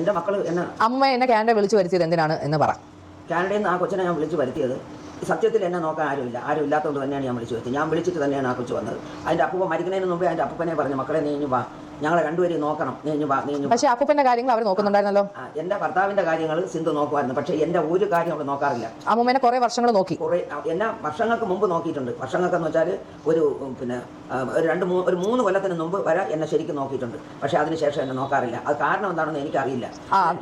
എൻ്റെ മക്കൾ എന്നെ അമ്മ എന്നെ കാനഡ വിളിച്ചു വരുത്തിയത് എന്തിനാണ് എന്ന് പറ. കാനഡയിൽ നിന്ന് ആ കൊച്ചിനെ ഞാൻ വിളിച്ചു വരുത്തിയത് സത്യത്തിൽ എന്നെ നോക്കാൻ ആരുമില്ല, ആരും ഇല്ലാത്തതുകൊണ്ട് തന്നെയാണ് ഞാൻ വിളിച്ചു വരുത്തി. ഞാൻ വിളിച്ചിട്ട് തന്നെയാണ് ആ കൊച്ചു വന്നത്. അതിൻ്റെ അപ്പൂപ്പ മരിക്കുന്നതിന് മുമ്പേ അതിൻ്റെ അപ്പൂപ്പനെ പറഞ്ഞു, മക്കളെ നീ ഇഞ്ഞു വാ, ഞങ്ങളെ രണ്ടുപേരും നോക്കണം, നീ ഇഞ്ഞു വാ, നീ ഇഞ്ഞു. പക്ഷേ അപ്പൂപ്പൻ്റെ കാര്യങ്ങൾ അവർ നോക്കുന്നുണ്ടായിരുന്നല്ലോ. എൻ്റെ ഭർത്താവിൻ്റെ കാര്യങ്ങൾ സിന്ധു നോക്കുമായിരുന്നു, പക്ഷേ എൻ്റെ ഒരു കാര്യം അവൾ നോക്കാറില്ല. അമ്മൂമ്മേനെ കുറേ വർഷങ്ങൾ നോക്കി. കുറേ എന്നെ വർഷങ്ങൾക്ക് മുമ്പ് നോക്കിയിട്ടുണ്ട്. വർഷങ്ങൾക്കെന്ന് വെച്ചാൽ ഒരു പിന്നെ ഒരു 3 കൊല്ലത്തിന് മുമ്പ് വരെ എന്നെ ശരിക്കും നോക്കിയിട്ടുണ്ട്. പക്ഷേ അതിനുശേഷം എന്നെ നോക്കാറില്ല. അത് കാരണം എന്താണെന്ന് എനിക്കറിയില്ല.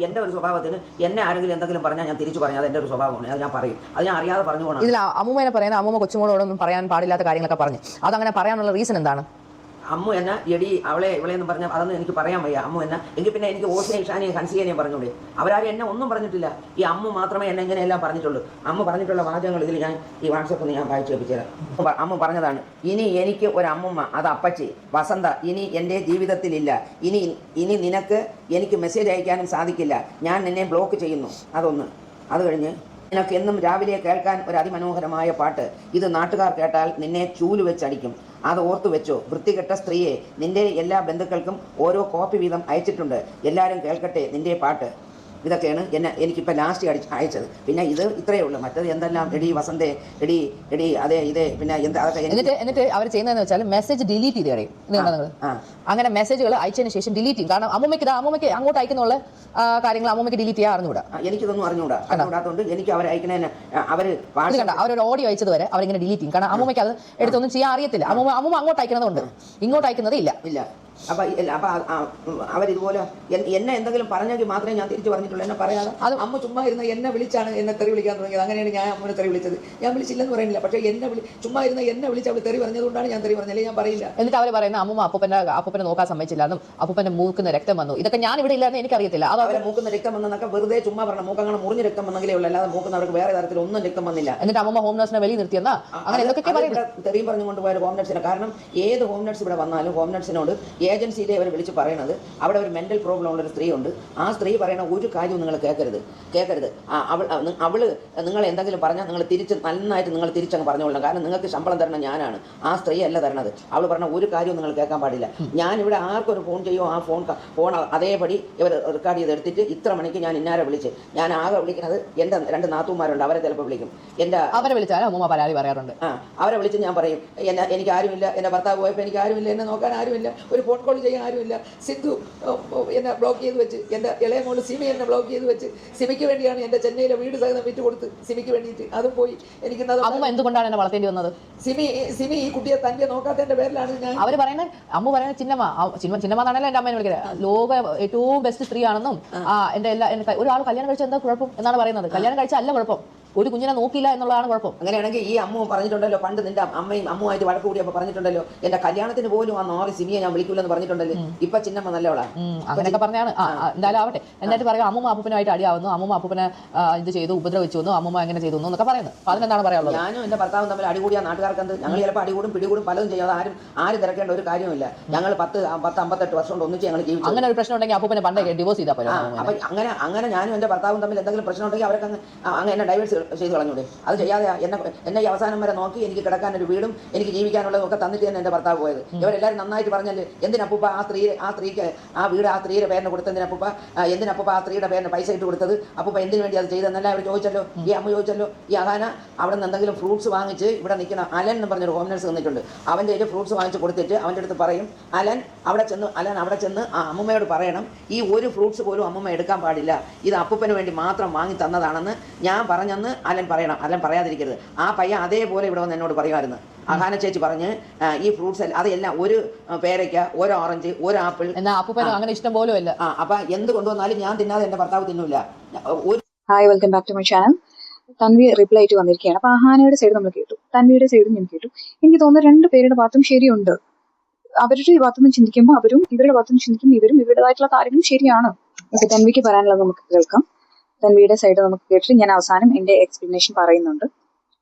എൻ്റെ ഒരു സ്വഭാവത്തിന് എന്നെ ആരെങ്കിലും എന്തെങ്കിലും പറഞ്ഞാൽ ഞാൻ തിരിച്ചു പറഞ്ഞാൽ അത് എൻ്റെ ഒരു സ്വഭാവമാണ്. അത് ഞാൻ പറയും, അത് ഞാൻ അറിയാതെ പറഞ്ഞു പോകണം. ഇതിൽ അമ്മൂമ്മേനെ പറയുന്നത് അമ്മൂമ്മ കൊച്ചുമോളോടൊന്നും പറയാൻ പാടില്ലാത്ത കാര്യങ്ങളൊക്കെ പറഞ്ഞു. അതങ്ങനെ പറയാനുള്ള റീസൺ എന്താണ്? അമ്മു എന്നെ എടി അവളെ ഇവളെന്ന് പറഞ്ഞാൽ അതൊന്നും എനിക്ക് പറയാൻ വയ്യ. അമ്മു എന്നെ എങ്കിൽ പിന്നെ എനിക്ക് ഓസിനെ ഇഷാനെയും ഹൻസിയെയും പറഞ്ഞൂടെ? അവരാരും എന്നെ ഒന്നും പറഞ്ഞിട്ടില്ല. ഈ അമ്മു മാത്രമേ എന്നെ ഇങ്ങനെയെല്ലാം പറഞ്ഞിട്ടുള്ളൂ. അമ്മ പറഞ്ഞിട്ടുള്ള വാചകങ്ങൾ ഇതിൽ ഞാൻ ഈ വാട്സപ്പിൽ ഞാൻ വായിച്ചു കേൾപ്പിച്ചത്. അമ്മ പറഞ്ഞതാണ്, ഇനി എനിക്ക് ഒരു അമ്മുമ്മ, അത് അപ്പച്ചി വസന്ത ഇനി എൻ്റെ ജീവിതത്തിലില്ല. ഇനി നിനക്ക് എനിക്ക് മെസ്സേജ് അയക്കാനും സാധിക്കില്ല. ഞാൻ നിന്നെ ബ്ലോക്ക് ചെയ്യുന്നു. അതൊന്ന്. അത് കഴിഞ്ഞ് നിനക്ക് എന്നും രാവിലെ കേൾക്കാൻ ഒരു അതിമനോഹരമായ പാട്ട്. ഇത് നാട്ടുകാർ കേട്ടാൽ നിന്നെ ചൂല് വെച്ചടിക്കും. അത് ഓർത്തു വെച്ചോ. വൃത്തികെട്ട സ്ത്രീയെ, നിന്റെ എല്ലാ ബന്ധുക്കൾക്കും ഓരോ കോപ്പി വീതം അയച്ചിട്ടുണ്ട്. എല്ലാവരും കേൾക്കട്ടെ നിന്റെ പാട്ട്. ഇതൊക്കെയാണ് എനിക്കിപ്പോൾ ലാസ്റ്റ് അയച്ചത്. പിന്നെ ഇത് ഇത്രയേ ഉള്ളൂ. മറ്റത് എന്തെല്ലാം എടി വസന്തേ, എടി അതെ ഇതേ പിന്നെ എന്താ അതൊക്കെ. എന്നിട്ട് അവർ ചെയ്യുന്നതെന്ന് വെച്ചാൽ മെസ്സേജ് ഡിലീറ്റ് ചെയ്ത് കളയും. അങ്ങനെ മെസ്സേജുകൾ അയച്ചതിന് ശേഷം ഡിലീറ്റ് ചെയ്യും. കാരണം അമ്മൂമ്മയ്ക്ക് അങ്ങോട്ട് അയക്കുന്നുള്ള കാര്യങ്ങൾ അമ്മൂമ്മയ്ക്ക് ഡിലീറ്റ് ചെയ്യാൻ അറിഞ്ഞുകൂടാ. എനിക്കിതൊന്നും അറിഞ്ഞൂടാത്തതുകൊണ്ട് എനിക്ക് അവർ അയക്കുന്നതിന് അവരൊരു ഓഡിയോ അയച്ചത് വരെ അവരിങ്ങനെ ഡിലീറ്റ് ചെയ്യും. കാരണം അമ്മൂമ്മയ്ക്ക് അത് എടുത്തൊന്നും ചെയ്യാൻ അറിയത്തില്ല. അമ്മൂമ്മ അങ്ങോട്ട് അയക്കുന്നതുകൊണ്ട് ഇങ്ങോട്ട് അയക്കുന്നത് ഇല്ല. അപ്പം അവരിതുപോലെ എന്നെ എന്തെങ്കിലും പറഞ്ഞെങ്കിൽ മാത്രമേ ഞാൻ തിരിച്ചു പറഞ്ഞിട്ടുള്ളൂ. എന്നെ പറയാതെ അത് അമ്മ ചുമ്മാ ഇരുന്ന് എന്നെ വിളിച്ചാണ് എന്നെ തെറി വിളിക്കാൻ തുടങ്ങിയത്. അങ്ങനെയാണ് ഞാൻ അമ്മനെ തെറി വിളിച്ചത്. ഞാൻ വിളിച്ചില്ലെന്ന് പറയുന്നില്ല, പക്ഷേ ചുമ്മാ ഇരുന്ന് എന്നെ വിളിച്ച് അവൾ തെറി പറഞ്ഞതുകൊണ്ടാണ് ഞാൻ തെറി പറഞ്ഞത്. ഞാൻ പറയില്ല. എന്നിട്ട് അവർ പറയുന്നത് അമ്മൂമ്മ അപ്പൂപ്പനെ നോക്കാൻ സമ്മതിച്ചില്ലെന്നും അപ്പൂപ്പന്റെ മൂക്കുന്ന രക്തം വന്നു. ഇതൊക്കെ ഞാൻ ഇവിടെ ഇല്ലാന്ന് എനിക്കറിയത്തില്ല. അത് അവരെ മൂക്കുന്ന രക്തം വന്നൊക്കെ വെറുതെ ചുമ്മാ പറഞ്ഞ മൂക്കങ്ങനെ മുറിഞ്ഞ രക്തം വന്നെങ്കിലേ ഉള്ളൂ, അല്ലാതെ മൂക്കുന്നവർക്ക് വേറെ തരത്തിൽ ഒന്നും രക്തം വന്നില്ല. എന്നിട്ട് അമ്മൂമ്മ ഹോം നഴ്സിനെ വെളി നിർത്തിയെന്നാ അങ്ങനെ എന്തൊക്കെ തെറിയും പറഞ്ഞുകൊണ്ട് പോയ ഹോം നഴ്സിനെ. കാരണം ഏത് ഹോം നഴ്സ് ഇവിടെ വന്നാലും ഹോം നഴ്സിനോട് ഏജൻസിയിലെ അവർ വിളിച്ച് പറയണത് അവിടെ ഒരു മെന്റൽ പ്രോബ്ലം ഉള്ളൊരു സ്ത്രീ ഉണ്ട്. ആ സ്ത്രീ പറയുന്ന ഒരു കാര്യവും നിങ്ങൾ കേൾക്കരുത്. അവള് നിങ്ങൾ എന്തെങ്കിലും പറഞ്ഞാൽ നിങ്ങൾ നന്നായിട്ട് നിങ്ങൾ തിരിച്ചങ്ങ് പറഞ്ഞോളണം. കാരണം നിങ്ങൾക്ക് ശമ്പളം തരണം ഞാനാണ്, ആ സ്ത്രീ അല്ല തരണത്. അവൾ പറഞ്ഞ ഒരു കാര്യവും നിങ്ങൾ കേൾക്കാൻ പാടില്ല. ഞാനിവിടെ ആർക്കൊരു ഫോൺ ചെയ്യുമോ ആ ഫോൺ അതേപടി ഇവർ റെക്കോർഡ് ചെയ്തെടുത്തിട്ട് ഇത്ര മണിക്ക് ഞാൻ ഇന്നാരെ വിളിച്ച്, ഞാൻ ആകെ വിളിക്കുന്നത് എൻ്റെ 2 നാത്തൂമാരുണ്ട്, അവരെ ചിലപ്പോൾ വിളിക്കും. അവരെ വിളിച്ചാൽ അമ്മൂമ്മ പരാതി പറയാറുണ്ട്. അവരെ വിളിച്ച് ഞാൻ പറയും, എനിക്ക് ആരുമില്ല, എൻ്റെ ഭർത്താവ് പോയപ്പോൾ എനിക്ക് ആരുമില്ല, എന്നെ നോക്കാൻ ആരുമില്ല, ഒരു ഫോൺ കോൾ ചെയ്യാൻ ആരുമില്ല. സിന്ധു എന്നെ ബ്ലോക്ക് ചെയ്ത് വെച്ച്, എൻ്റെ ഇളയ മോള് സിമി എന്നെ ബ്ലോക്ക് ചെയ്ത് വെച്ച്, സിമിക്ക് വേണ്ടിയാണ് എൻ്റെ ചെന്നൈയിലെ വീട് സഹിതം വിറ്റ് കൊടുത്ത് സിമിക്ക് വേണ്ടിയിട്ട്. അതും പോയി. എനിക്ക് എന്തുകൊണ്ടാണ് എന്നെ വളർത്തേണ്ടി വന്നത്? സിമി ഈ കുട്ടിയെ തന്നെ നോക്കാത്തതിന്റെ പേരിലാണ് ഞാൻ. അവർ പറയുന്നത് അമ്മ പറയുന്നത് ചിന്നമ്മ എന്നാണല്ലോ എൻ്റെ അമ്മേനെ വിളിക്കുന്നത്. ലോക ഏറ്റവും ബെസ്റ്റ് സ്ത്രീ ആണെന്നും എൻ്റെ ഒരാൾ കല്യാണം കഴിച്ചാൽ എന്താ കുഴപ്പം എന്നാണ് പറയുന്നത്. കല്യാണം കഴിച്ചാൽ അല്ല കുഴപ്പം, ഒരു കുഞ്ഞിനെ നോക്കിയില്ല എന്നുള്ളതാണ് കുഴപ്പം. അങ്ങനെയാണെങ്കിൽ ഈ അമ്മ പറഞ്ഞിട്ടുണ്ടല്ലോ, പണ്ട് നിന്റെ അമ്മയും അമ്മുമായിട്ട് വഴക്ക് കൂടിയപ്പോൾ പറഞ്ഞിട്ടുണ്ടല്ലോ, എന്റെ കല്യാണത്തിന് പോലും ആ 4 സിമിയെ ഞാൻ വിളിക്കൂലെന്ന് പറഞ്ഞിട്ടുണ്ടല്ലോ. ഇപ്പൊ ചിന്നമ്മ നല്ലവളാണ് അങ്ങനെയൊക്കെ പറഞ്ഞാണ്. എന്തായാലും ആവട്ടെ. എന്നിട്ട് പറയാം അമ്മൂമ്മ അപ്പൂപ്പനായിട്ട് അടിയാവുന്നു, അമ്മൂമ്മ അപ്പൂപ്പനെ ഇത് ചെയ്തു, ഉപദ്രവിച്ചു വന്നു, അമ്മൂമ്മ എങ്ങനെ ചെയ്തു എന്നൊക്കെ പറയുന്നത്. അതിനെന്താണ് പറയാനുള്ളത്? ഞാനും എന്റെ ഭർത്താവും തമ്മിൽ അടികൂടിയ നാട്ടുകാർക്ക് എന്ത്? ഞങ്ങൾ ചിലപ്പോൾ അടികൂടും പിടികൂടും പലതും ചെയ്യാതെ ആരും തിരക്കേണ്ട ഒരു കാര്യമില്ല. ഞങ്ങൾ 10-58 വർഷം കൊണ്ട് ഒന്നിച്ച് ഞങ്ങൾ ജീവിച്ചു. അങ്ങനെ ഒരു പ്രശ്നം ഉണ്ടെങ്കിൽ അപ്പൂപ്പനെ പണ്ടേ ഡിവോഴ്സ് ചെയ്താൽ പോലും. അപ്പൊ അങ്ങനെ ഞാനും എന്റെ ഭർത്താവും തമ്മിൽ എന്തെങ്കിലും പ്രശ്നം ഉണ്ടെങ്കിൽ അവർക്ക് അങ്ങനെ ഡൈവേഴ്സ് ചെയ്ത് കളഞ്ഞൂടെ? അത് ചെയ്യാതെ എന്നെ ഈ അവസാനം വരെ നോക്കി എനിക്ക് കിടക്കാൻ ഒരു വീടും എനിക്ക് ജീവിക്കാനുള്ളതൊക്കെ തന്നിട്ട് തന്നെ എൻ്റെ ഭർത്താവ് പോയത്. ഇവരെല്ലാവരും നന്നായിട്ട് പറഞ്ഞല്ലേ, എന്തിനപ്പൂപ്പ ആ സ്ത്രീക്ക് ആ വീട് ആ സ്ത്രീയുടെ പേരിന് കൊടുത്തതിനപ്പൂപ്പ, എന്തിനപ്പൂപ്പ ആ സ്ത്രീയുടെ പേരിന് പൈസ ഇട്ട് കൊടുത്തത്, അപ്പൂപ്പ എന്തിനു വേണ്ടി അത് ചെയ്തെന്നല്ല അവർ ചോദിച്ചല്ലോ. ഈ അമ്മ ചോദിച്ചല്ലോ. ഈ അഹാന അവിടെ നിന്ന് എന്തെങ്കിലും ഫ്രൂട്ട്സ് വാങ്ങിച്ച് ഇവിടെ നിൽക്കുന്ന അലൻ എന്ന് പറഞ്ഞൊരു ഹോം നഴ്സ് വന്നിട്ടുണ്ട്. അവൻ്റെ കയ്യിൽ ഫ്രൂട്ട്സ് വാങ്ങിച്ച് കൊടുത്തിട്ട് അവൻ്റെ അടുത്ത് പറയും, അലൻ അവിടെ ചെന്ന് ആ അമ്മമ്മയോട് പറയണം, ഈ ഒരു ഫ്രൂട്ട്സ് പോലും അമ്മമ്മ എടുക്കാൻ പാടില്ല, ഇത് അപ്പൂപ്പന് വേണ്ടി മാത്രം വാങ്ങി തന്നതാണെന്ന് ഞാൻ പറഞ്ഞെന്ന് അലൻ പറയണം. അലൻ പറയാതിരിക്കരുത്. ആ പയ്യൻ അതേപോലെ ഇവിടെ വന്ന് എന്നോട് പറയുമായിരുന്നു. അഹാന ചേച്ചി പറഞ്ഞ് ഈ ഫ്രൂട്ട്സ് അതെല്ലാം ഒരു പേരയ്ക്ക, ഒരു ഓറഞ്ച്, ഒരു ആപ്പിൾ, അങ്ങനെ ഇഷ്ടം പോലും അല്ല. അപ്പൊ എന്ത് കൊണ്ടുവന്നാലും ഞാൻ തിന്നാതെ എന്റെ ഭർത്താവ് തിന്നൂല. Hi, welcome back to my channel. Tanvi reply ആയിട്ട് വന്നിരിക്കുകയാണ്. അപ്പൊ അഹാനയുടെ സൈഡ് നമ്മൾ കേട്ടു, തൻവിയുടെ സൈഡും ഞാൻ കേട്ടു. എനിക്ക് തോന്നുന്നു 2 പേരുടെ ഭാഗത്തും ശരിയുണ്ട്. അവരുടെ ഭാഗത്തുനിന്ന് ചിന്തിക്കുമ്പോൾ അവരും, ഇവരുടെ ഭാഗത്തുനിന്ന് ചിന്തിക്കുമ്പോൾ ഇവരും, ഇവരുടേതായിട്ടുള്ള കാര്യങ്ങളും ശരിയാണ്. ഓക്കെ, തൻവിക്ക് പറയാനുള്ളത് നമുക്ക് കേൾക്കാം. തൻവിയുടെ സൈഡ് നമുക്ക് കേട്ടിട്ട് ഞാൻ അവസാനം എന്റെ എക്സ്പ്ലനേഷൻ പറയുന്നുണ്ട്,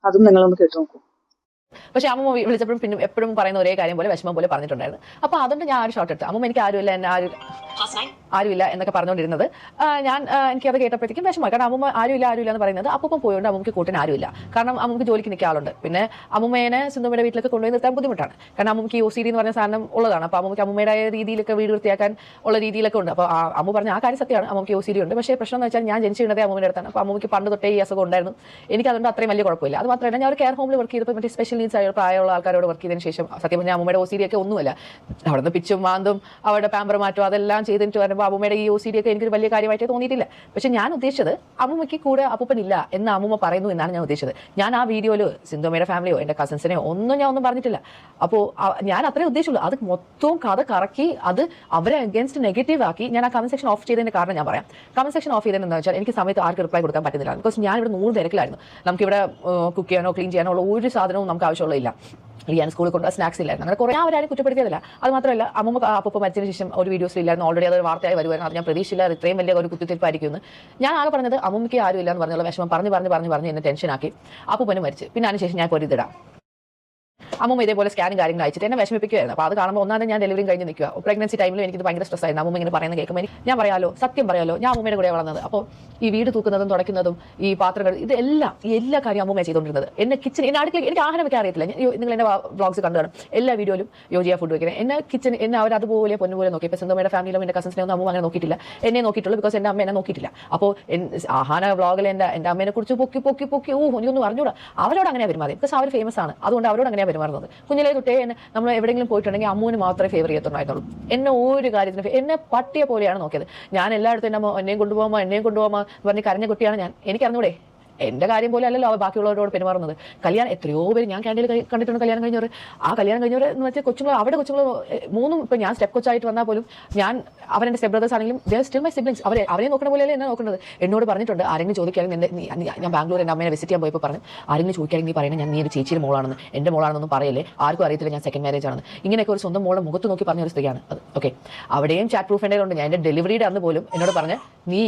അതും നിങ്ങളൊന്ന് കേട്ടു നോക്കൂ. പക്ഷെ അമ്മ വിളിച്ചപ്പോഴും പിന്നെ എപ്പോഴും പറയുന്ന ഒരേ കാര്യം പോലെ വിഷമം പോലെ പറഞ്ഞിട്ടുണ്ടായിരുന്നു. അപ്പൊ അതുകൊണ്ട് ഞാൻ ഒരു ഷോട്ട് എടുത്തു. അമ്മ എനിക്ക് ആരുമില്ല, എന്നെ ആരുമില്ല എന്നൊക്കെ പറഞ്ഞുകൊണ്ടിരുന്നത്. എനിക്കത് കേട്ടപ്പോഴത്തേക്കും വിഷമമായി. കാരണം അമ്മൂമ്മ ആരുമില്ല എന്ന് പറയുന്നത് അപ്പം പോയോണ്ട് അമ്മൂമ്മക്ക് കൂട്ടിന് ആരുമില്ല. കാരണം അമ്മൂമ്മക്ക് ജോലിക്ക് നിൽക്കുക ആളുണ്ട്. പിന്നെ അമ്മൂമ്മേനെ സിന്ധുമ്മയുടെ വീട്ടിലൊക്കെ കൊണ്ടുപോയി നിർത്താൻ ബുദ്ധിമുട്ടാണ്. കാരണം അമ്മൂമ്മക്ക് OCD എന്ന് പറഞ്ഞ സാധനം ഉള്ളതാണ്. അപ്പോൾ അമ്മൂമ്മക്ക് അമ്മൂമ്മയുടെ രീതിയിലൊക്കെ വീട് വൃത്തിയാക്കാൻ ഉള്ള രീതിയിലൊക്കെ ഉണ്ട്. അപ്പോൾ അമ്മ പറഞ്ഞ ആ കാര്യം സത്യമാണ്, അമ്മൂമ്മക്ക് OCD ഉണ്ട്. പക്ഷേ പ്രശ്നം എന്ന് വെച്ചാൽ ഞാൻ ജനിച്ചു വീണതേ അമ്മൂമ്മയുടെ അടുത്താണ്. അപ്പോൾ അമ്മൂമ്മക്ക് പണ്ട് തൊട്ടേ ഈ അസുഖം ഉണ്ടായിരുന്നു. എനിക്ക് അതുകൊണ്ട് അത്രയും വലിയ കുഴപ്പമില്ല. അത് മാത്രമല്ല, ഞാൻ ഒരു കെയർ ഹോമിൽ വർക്ക് ചെയ്തപ്പോൾ മറ്റേ സ്പെഷ്യൽ നീഡ്സ് ആയ പ്രായമുള്ള ആൾക്കാരോട് വർക്ക് ചെയ്തതിന് ശേഷം സത്യം പറഞ്ഞാൽ അമ്മൂമ്മയുടെ OCD ഒക്കെ ഒന്നുമില്ല. അവിടെ നിന്ന് പിച്ചും മാന്തും അവരുടെ പാമ്പർ മാറ്റും അതെല്ലാം ചെയ്തിട്ട് വരുമ്പോൾ അമ്മൂമ്മയുടെ ഈ OCD ഒക്കെ എനിക്കൊരു വലിയ കാര്യമായിട്ട് തോന്നിയിട്ടില്ല. പക്ഷെ ഞാൻ ഉദ്ദേശിച്ചത് അമ്മൂമ്മയ്ക്ക് കൂടെ അപ്പൂപ്പനില്ല എന്ന് അമ്മൂമ്മ പറയുന്നു എന്നാണ് ഞാൻ ഉദ്ദേശിച്ചത്. ഞാൻ ആ വീഡിയോയിൽ സിന്ധുമ്മയുടെ ഫാമിലിയോ എൻ്റെ കസിൻസിനെയോ ഞാൻ ഒന്നും പറഞ്ഞിട്ടില്ല. അപ്പോൾ ഞാൻ അത്രേ ഉദ്ദേശിച്ചുള്ളൂ. അത് മൊത്തവും കഥ കറക്കി അത് അവരെ അഗേൻസ്റ്റ് നെഗറ്റീവ് ആക്കി ഞാൻ ആ കമന്റ് സെക്ഷൻ ഓഫ് ചെയ്തതിന്റെ കാരണം ഞാൻ പറയാം. കമന്റ് സെക്ഷൻ ഓഫ് ചെയ്തതെന്ന് വെച്ചാൽ എനിക്ക് സമയത്ത് ആർക്ക് റിപ്ലൈ കൊടുക്കാൻ പറ്റുന്നില്ല. ബിക്കോസ് ഞാൻ ഇവിടെ 100 തിരക്കിലായിരുന്നു. നമുക്കിവിടെ കുക്ക് ചെയ്യാനോ ക്ലീൻ ചെയ്യാനോ ഉള്ള ഒരു സാധനവും നമുക്ക് ആവശ്യമുള്ളതില്ല. ഞാൻ സ്കൂളിൽ കൊണ്ടുപോയി സ്നാക്സ് ഇല്ലായിരുന്നു. അങ്ങനെ കുറേ അവരാരും കുറ്റപ്പെടുത്തിയതില്ല. അത് മാത്രമല്ല, അമ്മൂമ്മ അപ്പോൾ മരിച്ചതിന് ശേഷം ഒരു വീഡിയോസിൽ ഇല്ലായിരുന്നു. ഓൾറെഡി അത് വാർത്തയായി വരുമായിരുന്നു. അത് ഞാൻ പ്രതീക്ഷയില്ല ഇത്രയും വലിയ ഒരു കുത്തിത്തിരിപ്പായിരിക്കുമെന്ന്. ഞാൻ ആകെ പറഞ്ഞത് അമ്മൂമ്മയ്ക്ക് ആരുമില്ല എന്ന് പറഞ്ഞുള്ള വിഷമം പറഞ്ഞ് എന്നെ ടെൻഷനാക്കി അപ്പൂപ്പനും മരിച്ച്. പിന്നെ അതിനുശേഷം ഞാൻ പൊരിതിടാം. അമ്മൂമ്മ ഇതേപോലെ സ്കാനും കാര്യങ്ങൾ അയച്ചിട്ട് എന്നെ വിഷമിപ്പിക്കുമായിരുന്നു. അപ്പോൾ അത് കാണുമ്പോൾ ഒന്നാമത് ഞാൻ ഡെലിവറി കഴിഞ്ഞ് നിൽക്കുക. പ്രഗ്നൻസി ടൈമിൽ എനിക്കിത് ഭയങ്കര സ്ട്രെസ് ആയിരുന്നു. അമ്മൂമ്മ ഇങ്ങനെ പറയുന്നത് കേൾക്കുമ്പോൾ ഞാൻ പറയാലോ, സത്യം പറയാലോ, ഞാൻ അമ്മൂമ്മയുടെ കൂടെ വളർന്നത്. അപ്പോൾ ഈ വീട് തൂക്കുന്നതും തുടയ്ക്കുന്നതും ഈ പാത്രങ്ങൾ എല്ലാ കാര്യം അമ്മൂമ്മ ചെയ്തുകൊണ്ടിരുന്നത്. എന്നെ കിച്ചൺ അടുക്കള എനിക്ക് ആഹാരം വെക്കാൻ അറിയത്തില്ല. നിങ്ങൾ എൻ്റെ വ്ളോഗ്സ് കണ്ടു കാണും. എല്ലാ വീഡിയോയിലും യോജിയ ഫുഡ് വയ്ക്കുന്നത്. എന്നെ കിച്ചൺ എന്നെ അവർ അതുപോലെ പൊന്നുപോലെ നോക്കി. ഇപ്പോൾ സിന്ധുമ്മയുടെ ഫാമിലിയിലും എൻ്റെ കസിൻസിനെ ഒന്നും അമ്മൂമ്മ അങ്ങനെ നോക്കിയിട്ടില്ല. എന്നെ നോക്കിയിട്ടുള്ളൂ. ബിക്കോസ് എൻ്റെ അമ്മ എന്നെ നോക്കിയിട്ടില്ല. അപ്പോൾ ആഹാര വ്ളോഗിൽ എൻ്റെ അമ്മേനെ കുറിച്ച് പൊക്കി എനിക്കൊന്നും അറിഞ്ഞൂടാ. അവരോട് അങ്ങനെ പെരുമാറി. ബിക്കോസ് അവർ ഫേമസ് ആണ്. അതുകൊണ്ട് അവരോട് അങ്ങനെയാണ് പെരുമാറുന്നത്. കുഞ്ഞിലെ തൊട്ടേ നമ്മൾ എവിടെയെങ്കിലും പോയിട്ടുണ്ടെങ്കിൽ അമ്മൂന് മാത്രമേ ഫേവർ ചെയ്യത്തുണ്ടായിരുന്നുള്ളൂ. എന്നെ ഒരു കാര്യത്തിന് എന്നെ പട്ടിയെ പോലെയാണ് നോക്കിയത്. ഞാൻ എല്ലായിടത്തും എന്നെയും കൊണ്ടുപോകാമോ പറഞ്ഞ് കരഞ്ഞ കുട്ടിയാണ് ഞാൻ. എനിക്കറിഞ്ഞൂടെ എൻ്റെ കാര്യം പോലെ അല്ലല്ലോ ബാക്കിയുള്ളവരോട് പെരുമാറുന്നത്. കല്യാണം എത്രയോ പേര് ഞാൻ ക്യാൻറ്റീനിൽ കണ്ടിട്ടുണ്ട്. കല്യാണം കഴിഞ്ഞവർ എന്ന് വെച്ചാൽ കൊച്ചുങ്ങൾ 3 ഇപ്പം ഞാൻ സ്റ്റെപ്പ് കൊച്ചായിട്ട് വന്നാൽ പോലും ഞാൻ അവരെൻ്റെ സ്റ്റെപ്പ് ബ്രദേഴ്സ് ആണെങ്കിലും ദേ സ്റ്റിൽ മൈ സിബ്ലിങ്സ്. അവരെ നോക്കുന്ന പോലെയല്ലേ എന്നെ നോക്കുന്നത്. എന്നോട് പറഞ്ഞിട്ടുണ്ട്, ആരെങ്കിലും ചോദിക്കുകയാണെങ്കിൽ ഞാൻ ബാംഗ്ലൂർ എൻ്റെ അമ്മേനെ വിസിറ്റ് ചെയ്യാൻ പോയപ്പോൾ പറഞ്ഞു, ആരെങ്കിലും ചോദിക്കുകയാണെങ്കിൽ നീ പറയുന്നത് നീ ഒരു ചേച്ചിയുടെ മോളാണെന്ന്, എൻ്റെ മോളാണെന്നൊന്നും പറയല്ലേ, ആർക്കും അറിയത്തില്ല ഞാൻ സെക്കൻഡ് മാരേജ് ആണെന്ന്. ഇങ്ങനെയൊക്കെ ഒരു സ്വന്തം മോളെ മുഖത്ത് നോക്കി പറഞ്ഞ ഒരു സ്ത്രീയാണ് അത്. ഓക്കെ, അവിടെയും ചാറ്റ് പ്രൂഫ് എൻ്റെ ഉണ്ട്. ഞാൻ എൻ്റെ ഡെലിവറിയുടെ അന്ന് പോലും എന്നോട് പറഞ്ഞ് നീ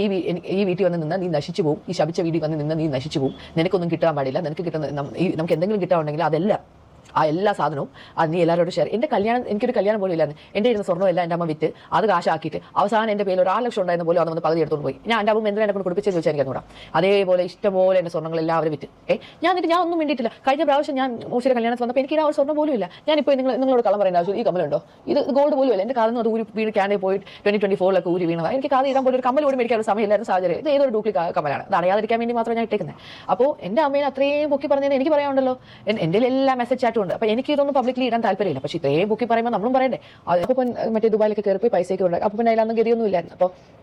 ഈ വീട്ടിൽ വന്ന് നിന്നാൽ നീ നശിച്ചു പോകും, ഈ ശപിച്ച വീട്ടിൽ വന്ന് നിന്നാൽ നീ നശിച്ചു പോകും, നിനക്കൊന്നും കിട്ടാൻ പാടില്ല, നമുക്ക് എന്തെങ്കിലും കിട്ടാനുണ്ടെങ്കിൽ അതെല്ലാം ആ എല്ലാ സാധനവും അത് നീ എല്ലാവരോടും ഷെയർ. എനിക്കൊരു കല്യാണം പോലും ഇല്ലായിരുന്നു. എൻ്റെ ഇരുന്ന സ്വർണ്ണം എല്ലാം എൻ്റെ അമ്മ വിറ്റ് അത് കാശാക്കിയിട്ട് അവസാനം എൻ്റെ പേരിൽ 1 ലക്ഷം ഉണ്ടായിരുന്ന പോലും അതൊന്ന് പകുതി എടുത്തുകൊണ്ട് പോയി. ഞാൻ എൻ്റെ അമ്മ എന്തിനാ എന്നെ കൊണ്ട് കുടിപ്പിച്ചെന്ന് ചോദിച്ചാൽ എനിക്കറിഞ്ഞൂടാ. അതേപോലെ ഇഷ്ടംപോലെ എൻ്റെ സ്വർണ്ണങ്ങളെല്ലാം അവർ വിറ്റ്. ഞാൻ ഒന്നും വേണ്ടിയിട്ടില്ല. കഴിഞ്ഞ പ്രാവശ്യം ഞാൻ മൂശിയുടെ കല്യാണത്തിൽ വന്നപ്പോൾ എനിക്ക് ആ ഒരു സ്വർണ്ണം പോലും ഇല്ല. ഞാനിപ്പോൾ നിങ്ങളോട് കള്ളം പറയേണ്ട ആവശ്യം, ഈ കമ്മലുണ്ടോ, ഇത് ഗോൾഡ് പോലും ഇല്ല. എൻ്റെ കാലം അത് വീട് ക്യാൻഡിൽ പോയി 2024 ഊരി വീണതാണ്. എനിക്ക് കാത് ഇടാൻ പോലും ഒരു കമ്മൽ പോലും മേടിക്കാൻ ഒരു സമയമില്ലായിരുന്നു സാഹചര്യം. ഇത് ഏതൊരു ഡ്യൂപ്ലിക്കേറ്റ് കമ്മലാണ്. അത് അടയാതിരിക്കാൻ വേണ്ടി മാത്രമേ ഞാൻ ഇട്ടേക്കുന്നത്. അപ്പോൾ എൻ്റെ അമ്മേനെ അത്രയും പൊക്കി പറഞ്ഞതിന് എനിക്ക് പറയാനുണ്ടല്ലോ. എൻ്റെ എല്ലാ മെസ്സേജ് ചാറ്റും ഉണ്ട്. അപ്പോൾ എനിക്ക് ഇതൊന്നും പബ്ലിക്കലി ഇടാൻ താല്പര്യമില്ല. പക്ഷേ ഇത്രയും പൊക്കി പറയുമ്പോൾ നമ്മളും പറയണ്ടേ. അപ്പോൾ മറ്റേ ദുബായിലൊക്കെ കയറിപ്പോയി പൈസയൊക്കെ ഉണ്ട്. അപ്പോൾ അതിലൊന്നും ഗതിയൊന്നും ഇല്ലായിരുന്നു.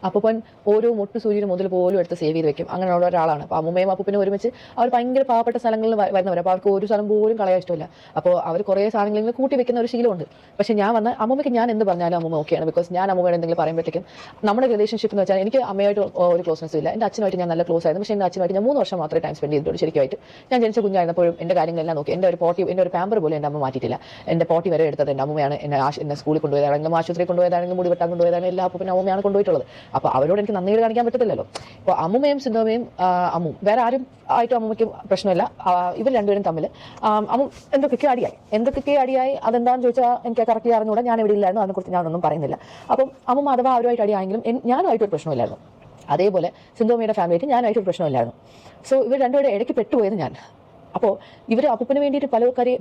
അപ്പോൾ ഓരോ മുട്ട് സൂര്യന് മുതൽ പോലും എടുത്ത് സേവ് ചെയ്ത് വെക്കും. അങ്ങനെയുള്ള ഒരാളാണ്. അപ്പോൾ അമ്മയും അപ്പൂപ്പനും ഒരുമിച്ച് അവർ ഭയങ്കര പാവപ്പെട്ട സ്ഥലങ്ങളിൽ വരുന്നവർ. അപ്പോൾ അവർക്ക് ഒരു സ്ഥലം പോലും കളയാൻ ഇഷ്ടമില്ല. അപ്പോൾ അവർ കുറേ സാധനങ്ങളിൽ കൂട്ടി വെക്കുന്ന ഒരു ശീലമുണ്ട്. പക്ഷേ ഞാൻ വന്ന് അമ്മയ്ക്ക് ഞാൻ എന്ത് പറഞ്ഞാലും അമ്മ ഓക്കെയാണ്. ബിക്കോസ് ഞാൻ അമ്മയോട് എന്തെങ്കിലും പറയുമ്പോഴത്തേക്കും നമ്മുടെ റിലേഷൻഷിപ്പ് എന്ന് വെച്ചാൽ എനിക്ക് അമ്മയായിട്ട് ഒരു ക്ലോസ്നെസ് ഇല്ല. എൻ്റെ അച്ഛനുമായിട്ട് ഞാൻ നല്ല ക്ലോസ് ആയിരുന്നു. പക്ഷേ എൻ്റെ അച്ഛനുമായിട്ട് ഞാൻ 3 വർഷം മാത്രമേ ടൈം സ്പെൻഡ് ചെയ്തിട്ടുള്ളൂ. ശരിക്കുമായിട്ട് ഞാൻ ജനിച്ച കുഞ്ഞായിരുന്നപ്പോഴും എൻ്റെ കാര്യങ്ങളെല്ലാം നോക്കി. എൻ്റെ ഒരു പാമ്പർ പോലും എൻ്റെ അമ്മ മാറ്റിയിട്ടില്ല. എൻ്റെ പോട്ടി വരെ എടുത്തത് എൻ്റെ അമ്മയാണ്. എന്നെ സ്കൂളിൽ കൊണ്ടുപോയതാണെങ്കിലും ആശുപത്രി കൊണ്ടുപോയതാണെങ്കിലും മുടി വെട്ടാൻ കൊണ്ടുപോയതാണെങ്കിലും എല്ലാ അപ്പൂപ്പനും അമ്മയാണ് കൊണ്ടുപോയിട്ടുള്ളത്. അപ്പോൾ അവരോട് എനിക്ക് നന്ദി കാണിക്കാൻ പറ്റത്തില്ലല്ലോ. അപ്പോൾ അമ്മയും സിന്ധുമ്മയും അമ്മും വേറെ ആരും ആയിട്ടും അമ്മയ്ക്കും പ്രശ്നമില്ല. ഇവർ രണ്ടുപേരും തമ്മിൽ എന്തൊക്കെ അടിയായി അതെന്താണെന്ന് ചോദിച്ചാൽ എനിക്ക് കറക്റ്റ് അറിഞ്ഞുകൂടെ. ഞാൻ എവിടെ ഇല്ലായിരുന്നു, അതിനെക്കുറിച്ച് ഞാനൊന്നും പറയുന്നില്ല. അപ്പം അമ്മ അഥവാ അവരുമായിട്ട് അടിയായെങ്കിലും ഞാനുമായിട്ടൊരു പ്രശ്നമില്ലായിരുന്നു. അതേപോലെ സിന്ധുമ്മയുടെ ഫാമിലിയായിട്ട് ഞാനായിട്ടൊരു പ്രശ്നമില്ലായിരുന്നു. സോ ഇവർ രണ്ടുപേരുടെ ഇടയ്ക്ക് പെട്ടുപോയത് ഞാൻ. അപ്പോൾ ഇവർ അപ്പൂപ്പന് വേണ്ടിയിട്ട്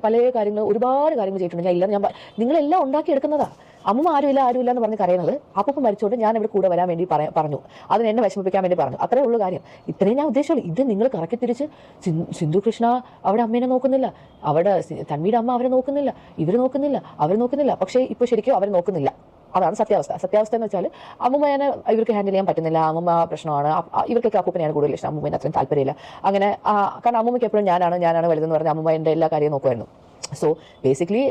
പല കാര്യങ്ങൾ ഒരുപാട് കാര്യങ്ങൾ ചെയ്തിട്ടുണ്ട്. ഞാൻ ഇല്ല, നിങ്ങളെല്ലാം ഉണ്ടാക്കിയെടുക്കുന്നതാണ്. അമ്മ ആരുമില്ല എന്ന് പറഞ്ഞ് കരയുന്നത് അപ്പൂപ്പൻ മരിച്ചോണ്ട് ഞാൻ ഇവിടെ കൂടെ വരാൻ വേണ്ടി പറഞ്ഞു. അതിന് എന്നെ വിഷമിപ്പിക്കാൻ വേണ്ടി പറഞ്ഞു. അത്രേ ഉള്ളൂ കാര്യം. ഇത്രയും ഞാൻ ഉദ്ദേശിച്ചുള്ളൂ. ഇത് നിങ്ങൾ കറക്കി തിരിച്ച് സിന്ധു കൃഷ്ണ അവിടെ അമ്മേനെ നോക്കുന്നില്ല, അവിടെ തന്മയുടെ അമ്മ അവരെ നോക്കുന്നില്ല, അവർ നോക്കുന്നില്ല. പക്ഷേ ഇപ്പോൾ ശരിക്കും അവർ നോക്കുന്നില്ല. അതാണ് സത്യാവസ്ഥ എന്ന് വെച്ചാൽ അമ്മൂമ്മേനെ ഇവർക്ക് ഹാൻഡിൽ ചെയ്യാൻ പറ്റുന്നില്ല. അമ്മൂമ്മ പ്രശ്നമാണ്. ഇവർക്കൊക്കെ അപ്പൂപ്പനെയാണ് കൂടുതൽ ഇഷ്ടം. അമ്മൂമ്മേനെ അത്രയും താല്പര്യമില്ല. അങ്ങനെ കാരണം അമ്മൂമ്മയ്ക്ക് എപ്പോഴും ഞാനാണ് വലുതെന്ന് പറഞ്ഞാൽ അമ്മൂമ്മ എൻ്റെ എല്ലാ കാര്യവും നോക്കുമായിരുന്നു. സോ ബേസിക്കലി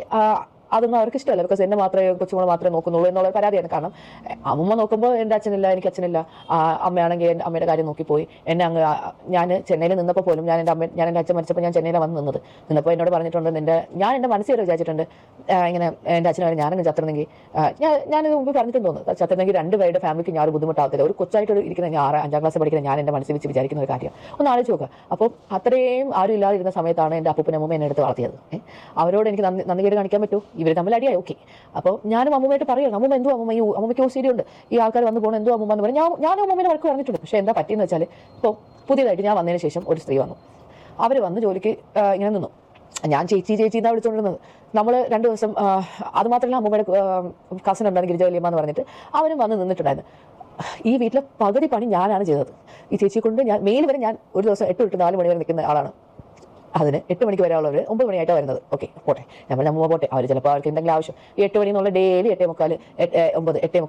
അതൊന്നും അവർക്ക് ഇഷ്ടമല്ല. ബിക്കോസ് എന്നെ കൊച്ചുമോളെ മാത്രമേ നോക്കുന്നുള്ളൂ എന്നുള്ള പരാതിയാണ്. കാരണം അമ്മൂമ്മ നോക്കുമ്പോൾ എൻ്റെ അച്ഛനില്ല, എനിക്ക് അച്ഛനില്ല. അമ്മയാണെങ്കിൽ അമ്മയുടെ കാര്യം നോക്കിപ്പോയി. ഞാൻ ചെന്നൈയിൽ നിന്നപ്പോൾ പോലും ഞാൻ എൻ്റെ അച്ഛൻ മരിച്ചപ്പോൾ ഞാൻ ചെന്നൈയിലാണ് നിന്നപ്പോൾ എന്നോട് പറഞ്ഞിട്ടുണ്ട്, ഞാൻ എൻ്റെ മനസ്സിൽ വരെ വിചാരിച്ചിട്ടുണ്ട് ഇങ്ങനെ എൻ്റെ അച്ഛനെ ഞാനങ്ങ് ചത്തിരുന്നെങ്കിൽ ഞാനിത് മുമ്പ് പറഞ്ഞിട്ടും തോന്നുന്നു, ചത്തിരുന്നെങ്കിൽ 2 പേരുടെ ഫാമിലിക്ക് ഞാൻ ഒരു ബുദ്ധിമുട്ടാവത്തില്ല. ഒരു കൊച്ചായിട്ട് ഇരിക്കുന്ന 5ാം ക്ലാസ് പഠിക്കുന്ന ഞാൻ എൻ്റെ മനസ്സിൽ വെച്ച് വിചാരിക്കുന്ന ഒരു കാര്യം ഒന്ന് ആലോചിച്ച് നോക്കുക. അപ്പോൾ അത്രയും ആരും ഇല്ലാതിരുന്ന സമയത്താണ് എൻ്റെ അപ്പൂപ്പനും അമ്മൂമ്മ എന്നെ എടുത്ത് വളർത്തിയത്. അവരോട് എനിക്ക് നന്ദി കാണിക്കാൻ പറ്റുമോ? ഇവർ തമ്മിൽ അടിയായി. ഓക്കെ, അപ്പോൾ ഞാനും അമ്മൂമ്മയായിട്ട് പറയുകയാണ്, അമ്മൂമ്മ എന്തോ അമ്മൂമ്മ ഈ അമ്മൂമ്മയ്ക്ക് OCD ഉണ്ട്, ഈ ആൾക്കാർ വന്ന് പോകണം എന്തോ അമ്മൂമ്മ എന്ന് പറഞ്ഞാൽ ഞാനും അമ്മൂമ്മേനെ വഴക്ക് പറഞ്ഞിട്ടുണ്ട്. പക്ഷേ എന്താ പറ്റിയെന്ന് വെച്ചാൽ ഇപ്പോൾ പുതിയതായിട്ട് ഞാൻ വന്നതിന് ശേഷം ഒരു സ്ത്രീ വന്നു. അവർ വന്ന് ജോലിക്ക് ഇങ്ങനെ നിന്നു. ഞാൻ ചേച്ചി എന്നാണ് വിളിച്ചുകൊണ്ടിരുന്നത്. നമ്മൾ 2 ദിവസം, അതുമാത്രമല്ല അമ്മൂമ്മയുടെ കസിൻ ഉണ്ടായിരുന്നു ഗിരിജ വല്യമ്മ എന്ന് പറഞ്ഞിട്ട്, അവരും വന്ന് നിന്നിട്ടുണ്ടായിരുന്നു. ഈ വീട്ടിലെ പകുതി പണി ഞാനാണ് ചെയ്തത്. ഈ ചേച്ചിയെ കൊണ്ട് ഞാൻ മെയിൽ വരെ ഞാൻ ഒരു ദിവസം 8 to 4 മണി വരെ നിൽക്കുന്ന ആളാണ്. അതിന് 8 മണിക്ക് വരാനുള്ളവർ 9 മണിയായിട്ടാണ് വരുന്നത്. ഓക്കെ, പോട്ടെ, നമ്മൾ പോട്ടെ. അവർ ചിലപ്പോൾ അവർക്ക് എന്തെങ്കിലും ആവശ്യം, ഈ 8 മണി എന്നുള്ള ഡെയിലി 8:45,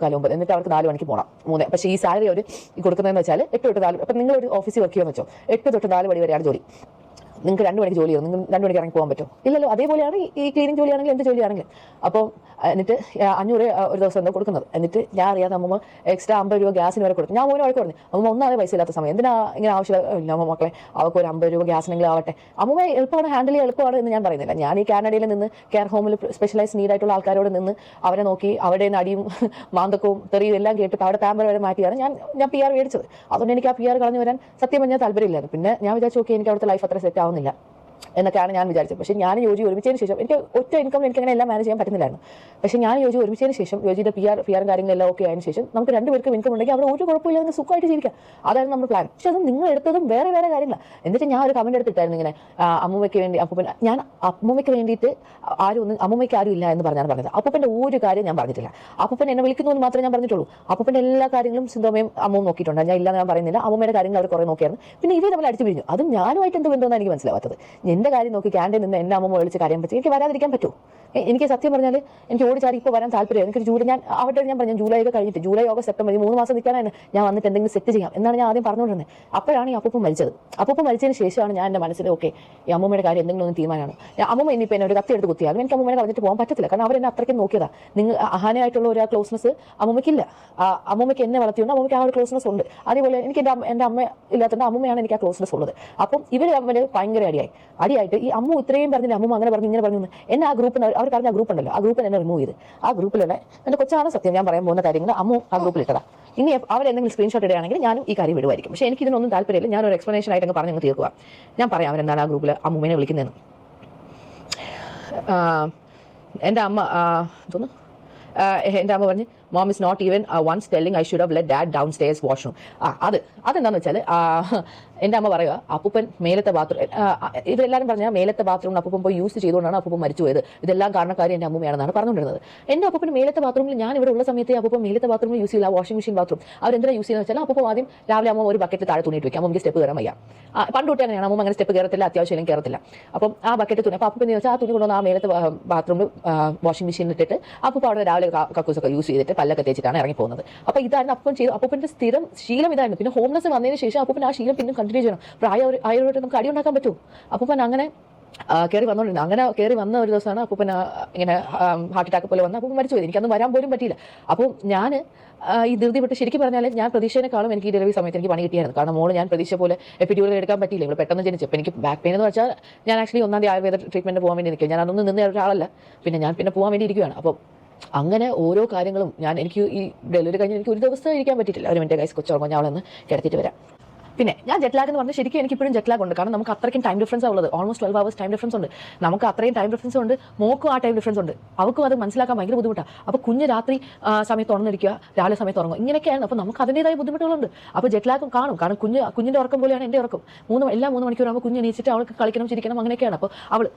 9, എന്നിട്ട് അവർക്ക് 4 മണിക്ക് പോകണം 3. പക്ഷേ ഈ സാലറി അവർ കൊടുക്കുന്നതെന്ന് വെച്ചാൽ 8 to 4. അപ്പം നിങ്ങളൊരു ഓഫീസിൽ വർക്ക് ചെയ്യുമെന്ന് വെച്ചോ, 8 to 4 മണി വരെയാണ് ജോലി. നിങ്ങൾക്ക് 2 മണിക്ക് ജോലി ചെയ്യും, നിങ്ങൾ 2 മണിക്ക് ഇറങ്ങി പോകാൻ പറ്റും? ഇല്ലല്ലോ. അതേപോലെയാണ് ഈ ക്ലീനിങ് ജോലിയാണെങ്കിലും എന്ത് ജോലിയാണെങ്കിലും. അപ്പോൾ എന്നിട്ട് 500 ഒരു ദിവസം എന്തോ കൊടുക്കുന്നത്. എന്നിട്ട് ഞാൻ അറിയാതെ അമ്മ എക്സ്ട്രാ 50 രൂപ ഗ്യാസിന് വരെ കൊടുക്കും. ഞാൻ മോനെ വഴക്ക് പറഞ്ഞു, അമ്മ ഒന്നാമത് പൈസ ഇല്ലാത്ത സമയം എന്തിനാ ഇങ്ങനെ ആവശ്യമില്ല അമ്മ മക്കളെ, അവർക്ക് ഒരു 50 രൂപ ഗ്യാസിനെങ്കിലും ആവട്ടെ. അമ്മ എളുപ്പമാണ്, ഹാൻഡിൽ ചെയ്യാൻ എളുപ്പമാണ് എന്ന് ഞാൻ പറയുന്നില്ല. ഞാൻ ഈ കാനഡയിൽ നിന്ന് കെയർ ഹോമിൽ സ്പെഷ്യലൈസ് നീഡായിട്ടുള്ള ആൾക്കാരോട് നിന്ന് അവരെ നോക്കി അവരുടെ നടിയും മാന്തക്കവും തെറിയും എല്ലാം കേട്ടിട്ട് അവിടെ പാമ്പർ വരെ മാറ്റിയാണ് ഞാൻ PR മേടിച്ചത്. അതുകൊണ്ട് എനിക്ക് ആ PR കളഞ്ഞു വരാൻ സത്യം പറഞ്ഞാൽ താല്പര്യമില്ലായിരുന്നു. പിന്നെ ഞാൻ വിചാരിച്ചു, ഓക്കെ, എനിക്ക് അവിടുത്തെ ലൈഫ് അത്ര സെറ്റ് ആവുന്നില്ല എന്നൊക്കെയാണ് ഞാൻ വിചാരിച്ചത്. പക്ഷേ ഞാൻ യോജി ഒരുമിച്ചതിന് ശേഷം എനിക്ക് ഒറ്റ ഇൻകം എനിക്ക് അങ്ങനെ എല്ലാം മാനേജ് ചെയ്യാൻ പറ്റുന്നില്ലായിരുന്നു. പക്ഷേ ഞാൻ യോജി ഒരുമിച്ചതിന് ശേഷം, യോജിയുടെ PR കാര്യങ്ങളെല്ലാം ഓക്കെ ആയതിനു ശേഷം നമുക്ക് 2 പേർക്കും ഇൻകം ഉണ്ടെങ്കിൽ അവിടെ ഒരു കുഴപ്പമില്ലാതെ സുഖമായിട്ട് ജീവിക്കാം. അതായിരുന്നു നമ്മുടെ പ്ലാൻ. പക്ഷേ അത് നിങ്ങൾ എടുത്തതും വേറെ കാര്യങ്ങളാണ്. എന്നിട്ട് ഞാൻ ഒരു കമന്റ് എടുത്തിട്ടായിരുന്നു ഇങ്ങനെ, അമ്മൂമ്മയ്ക്ക് വേണ്ടി അപ്പൂപ്പൻ, ഞാൻ അമ്മൂമ്മയ്ക്ക് വേണ്ടിയിട്ട് അമ്മൂമ്മയ്ക്ക് ആരും ഇല്ല എന്ന് പറഞ്ഞാണ് പറഞ്ഞത്. അപ്പൂപ്പൻ്റെ ഒരു കാര്യം ഞാൻ പറഞ്ഞിട്ടില്ല. അപ്പൂപ്പൻ എന്നെ വിളിക്കുന്നു എന്ന് മാത്രമേ ഞാൻ പറഞ്ഞിട്ടുള്ളൂ. അപ്പൂപ്പൻ്റെ എല്ലാ കാര്യങ്ങളും സിന്ധുമ്മയും അമ്മവും നോക്കിയിട്ടുണ്ട്. ഞാൻ ഇല്ലാന്ന് ഞാൻ പറയുന്നില്ല. അമ്മൂമ്മയുടെ കാര്യങ്ങൾ അവർ കുറേ നോക്കിയായിരുന്നു. പിന്നെ ഇവർ തമ്മിൽ അടിച്ചു പിരിഞ്ഞു. അതും ഞാനുമായിട്ട് എന്ത് ബന്ധമെന്നാണ് എനിക്ക് മനസ്സിലാവാത്തത്. എൻ്റെ കാര്യം നോക്കി ക്യാൻറ്റീൻ നിന്ന് എന്നെ അമ്മ വിളിച്ച് കാര്യം പറ്റി എനിക്ക് വരാതിരിക്കാൻ പറ്റുമോ? എനിക്ക് സത്യം പറഞ്ഞാൽ എനിക്ക് ഓടിച്ചാടി ഇപ്പോൾ വരാൻ താല്പര്യം. എനിക്ക് ഞാൻ പറഞ്ഞു ജൂലൈ ഒക്കെ കഴിഞ്ഞിട്ട്, ജൂലൈ, ഓഗസ്റ്റ്, സെപ്റ്റംബർ, 3 മാസം നിൽക്കാനാണ് ഞാൻ വന്നിട്ട് എന്തെങ്കിലും സെറ്റ് ചെയ്യാം എന്നാണ് ഞാൻ ആദ്യം പറഞ്ഞുകൊണ്ടിരുന്നത്. അപ്പോഴാണ് ഈ അപ്പൂപ്പൻ മരിച്ചത്. അപ്പൂപ്പൻ മരിച്ചതിന് ശേഷമാണ് ഞാൻ എൻ്റെ മനസ്സിൽ, ഓക്കെ, ഈ അമ്മൂമ്മയുടെ കാര്യം എന്തെങ്കിലും ഒന്ന് തീരുമാനമാണ്. അമ്മൂമ്മ ഇനിയിപ്പോൾ എന്നെ ഒരു കത്തി എടുത്ത് കുത്തിയാലും എനിക്ക് അമ്മൂമ്മനെ കളഞ്ഞിട്ട് പോകാൻ പറ്റത്തില്ല. കാരണം അവരെന്നെ അത്രയ്ക്കും നോക്കിയതാണ്. നിങ്ങൾ അഹാനായിട്ടുള്ള ഒരു ക്ലോസ്നെസ് അമ്മൂമ്മയ്ക്കില്ല. അമ്മൂമ്മയ്ക്ക് എന്നെ വളർത്തിയുണ്ട്, അമ്മൂമ്മയ്ക്ക് ആ ഒരു ക്ലോസ്നെസ് ഉണ്ട്. അതേപോലെ എനിക്ക് എൻ്റെ അമ്മ ഇല്ലാത്തതുകൊണ്ട് അമ്മൂമ്മയാണ് എനിക്ക് ആ ക്ലോസ്നെസ് ഉള്ളത്. അപ്പം ഇവർ തമ്മിൽ ഭയങ്കര അടിയായിട്ട് ഈ അമ്മ ഇത്രയും പറഞ്ഞില്ല, അമ്മൂമ്മ അങ്ങനെ പറഞ്ഞു ഇങ്ങനെ പറഞ്ഞു എന്നെ ആ ഗ്രൂപ്പിന്, അവർ പറഞ്ഞ ആ ഗ്രൂപ്പ് ഉണ്ടല്ലോ, ആ ഗ്രൂപ്പിൽ എന്നെ റിമൂവ് ചെയ്ത്. ആ ഗ്രൂപ്പിലുള്ള എൻ്റെ കൊച്ചാണ് സത്യം ഞാൻ പറയാൻ പോകുന്ന കാര്യങ്ങൾ അമ്മ ആ ഗ്രൂപ്പിൽ ഇട്ടതാണ്. ഇനി അവരെന്തെങ്കിലും സ്ക്രീൻഷോട്ട് ഇടുകയാണെങ്കിൽ ഞാനും ഈ കാര്യം വിടുമായിരിക്കും. പക്ഷേ എനിക്ക് ഇതിനൊന്നും താല്പര്യമില്ല. ഞാനൊരു എക്സ്പ്ലനേഷൻ ആയിട്ട് പറഞ്ഞ് തീർക്കുക. ഞാൻ പറയാം അവരെന്താണ് ആ ഗ്രൂപ്പിൽ അമ്മൂമ്മേനെ വിളിക്കുന്നതെന്ന്. എൻ്റെ അമ്മ തോന്നുന്നു എൻ്റെ അമ്മ പറഞ്ഞ്, mom is not even once telling I should have let dad downstairs washroom. അതെന്താണെന്ന് വെച്ചാൽ എൻ്റെ അമ്മ പറയുക, അപ്പൂപ്പൻ മേലത്തെ ബാത്റൂം, ഇതെല്ലാവരും പറഞ്ഞാൽ മേലത്തെ ബാത്റൂം അപ്പൂപ്പൻ പോയി യൂസ് ചെയ്തുകൊണ്ടാണ് അപ്പൂപ്പൻ മരിച്ചു പോയത്. ഇതെല്ലാം കാരണക്കാരി എൻ്റെ അമ്മൂമ്മയാണെന്നാണ് പറഞ്ഞുകൊണ്ടിരുന്നത്. എൻ്റെ അപ്പൂപ്പൻ മേലത്തെ ബാത്റൂമിൽ, ഞാൻ ഇവിടെ ഉള്ള സമയത്ത് അപ്പൂപ്പൻ മേലത്തെ ബാത്റൂമിൽ യൂസ് ചെയ്യില്ല, വാഷിംഗ് മെഷീൻ ബാത്റൂം. അവരെന്താ യൂസ് ചെയ്യുന്നത് വെച്ചാൽ അപ്പൂപ്പൻ ആദ്യം രാവിലെ അമ്മ ഒരു ബക്കറ്റ് താഴെ തുണിയിട്ട് വയ്ക്കും. അമ്മക്ക് സ്റ്റെപ്പ് കയറാൻ വയ്യ. പണ്ട് തൊട്ട് അങ്ങനെയാണ്. അമ്മ അങ്ങനെ സ്റ്റെപ്പ് കയറത്തില്ല, അത്യാവശ്യം കയറത്തില്ല. അപ്പം ആ ബക്കറ്റ് തുണി, അപ്പോൾ അപ്പൂപ്പൻ എന്ന് വെച്ചാൽ ആ തുണി കൊണ്ടുവന്ന് ആ മേലത്തെ ബാത്റൂമിൽ വാഷിംഗ് മെഷീനിൽ ഇട്ടിട്ട് അപ്പൂപ്പൻ അവിടെ രാവിലെ കക്കൂസൊക്കെ യൂസ് ചെയ്തിട്ട് പല്ലൊക്കെ തേച്ചിട്ടാണ് ഇറങ്ങി പോകുന്നത്. അപ്പോൾ ഇതാണ് അപ്പൂപ്പൻ ചെയ്തു. അപ്പൂപ്പൻ്റെ സ്ഥിരം ശീലം ഇതായിരുന്നു. പിന്നെ ഹോംലെസ് വന്നതിന് ശേഷം അപ്പൂപ്പൻ ആ ശീലം പിന്നെ കണ്ടിന്യൂ ചെയ്യണം. ആയവരോട്ട് നമുക്ക് അടി ഉണ്ടാക്കാൻ പറ്റുമോ? അപ്പൂപ്പൻ അങ്ങനെ കയറി വന്നോണ്ടിരുന്നത്. അങ്ങനെ കയറി വന്ന ഒരു ദിവസമാണ് അപ്പൂപ്പൻ ഇങ്ങനെ ഹാർട്ട് അറ്റാക്ക് പോലെ വന്ന് അപ്പൂപ്പൻ മരിച്ചു പോയി. എനിക്കന്ന് വരാൻ പോലും പറ്റിയില്ല. അപ്പോൾ ഞാൻ ഈ ധൃതി വിട്ട് ശരിക്കും പറഞ്ഞാൽ ഞാൻ പ്രതീക്ഷയെക്കാളും എനിക്ക് ഈ ഡെലിവറി സമയത്ത് എനിക്ക് പണി കിട്ടിയായിരുന്നു. കാരണം മോള് ഞാൻ പ്രതീക്ഷ പോലെ എപ്പിഡ്യൂറൽ എടുക്കാൻ പറ്റിയില്ല. ഇവിടെ പെട്ടെന്ന് ജനിച്ചു. അപ്പോൾ എനിക്ക് ബാക്ക് പെയിൻ എന്ന് വെച്ചാൽ ഞാൻ ആക്ച്വലി 1ാം തീയതി ആയുർവേദ ട്രീറ്റ്മെൻറ്റ് പോകാൻ വേണ്ടി നിൽക്കുക. ഞാൻ അതൊന്നും നിന്ന് ഒരാളല്ല. പിന്നെ ഞാൻ പോകാൻ വേണ്ടി ഇരിക്കുകയാണ്. അപ്പോൾ അങ്ങനെ ഓരോ കാര്യങ്ങളും എനിക്ക് ഈ ഡെലിവറി കഴിഞ്ഞ് എനിക്ക് ഒരു ദിവസം ഇരിക്കാൻ പറ്റിയിട്ടില്ല. ഒരു മിനിറ്റ് ഗൈസ്, കൊച്ചുറങ്ങുമ്പോൾ ഞാളൊന്ന് കിടത്തിയിട്ട് വരാം. പിന്നെ ഞാൻ ജെറ്റ് ലാഗ് എന്ന് പറഞ്ഞാൽ ശരിക്കും എനിക്ക് ഇപ്പോഴും ജെറ്റ് ലാഗ് ഉണ്ട്. കാരണം നമുക്ക് അത്രയ്ക്കും ടൈം ഡിഫറൻസ് ഉള്ളത്. ഓൾമോസ്റ്റ് 12 hours ടൈം ഡിഫറൻസ് ഉണ്ട്. നമുക്ക് അത്രയും ടൈം ഡിഫറൻസ് ഉണ്ട്. മോക്കും ആ ടൈം ഡിഫറൻസ് ഉണ്ട്. അവർക്കും അത് മനസ്സിലാക്കാൻ ഭയങ്കര ബുദ്ധിമുട്ടാണ്. അപ്പോൾ കുഞ്ഞ് രാത്രി സമയത്ത് ഉറങ്ങിരിക്കുക, രാവിലെ സമയത്ത് ഉറങ്ങും, ഇങ്ങനെയൊക്കെയാണ്. അപ്പോൾ നമുക്ക് അതിൻ്റെതായ ബുദ്ധിമുട്ടുകളുണ്ട്. അപ്പോൾ ജെറ്റ് ലാഗും കാണും. കാരണം കുഞ്ഞിൻ്റെ ഉറക്കം പോലെയാണ് എൻ്റെ ഉറക്കം. 3 മണിക്കൂറാകുമ്പോൾ കുഞ്ഞ് എണീച്ചിട്ട് അവൾക്ക് കളിക്കണം, ചിരിക്കണം, അങ്ങനെയൊക്കെയാണ്. അപ്പോൾ അവൾ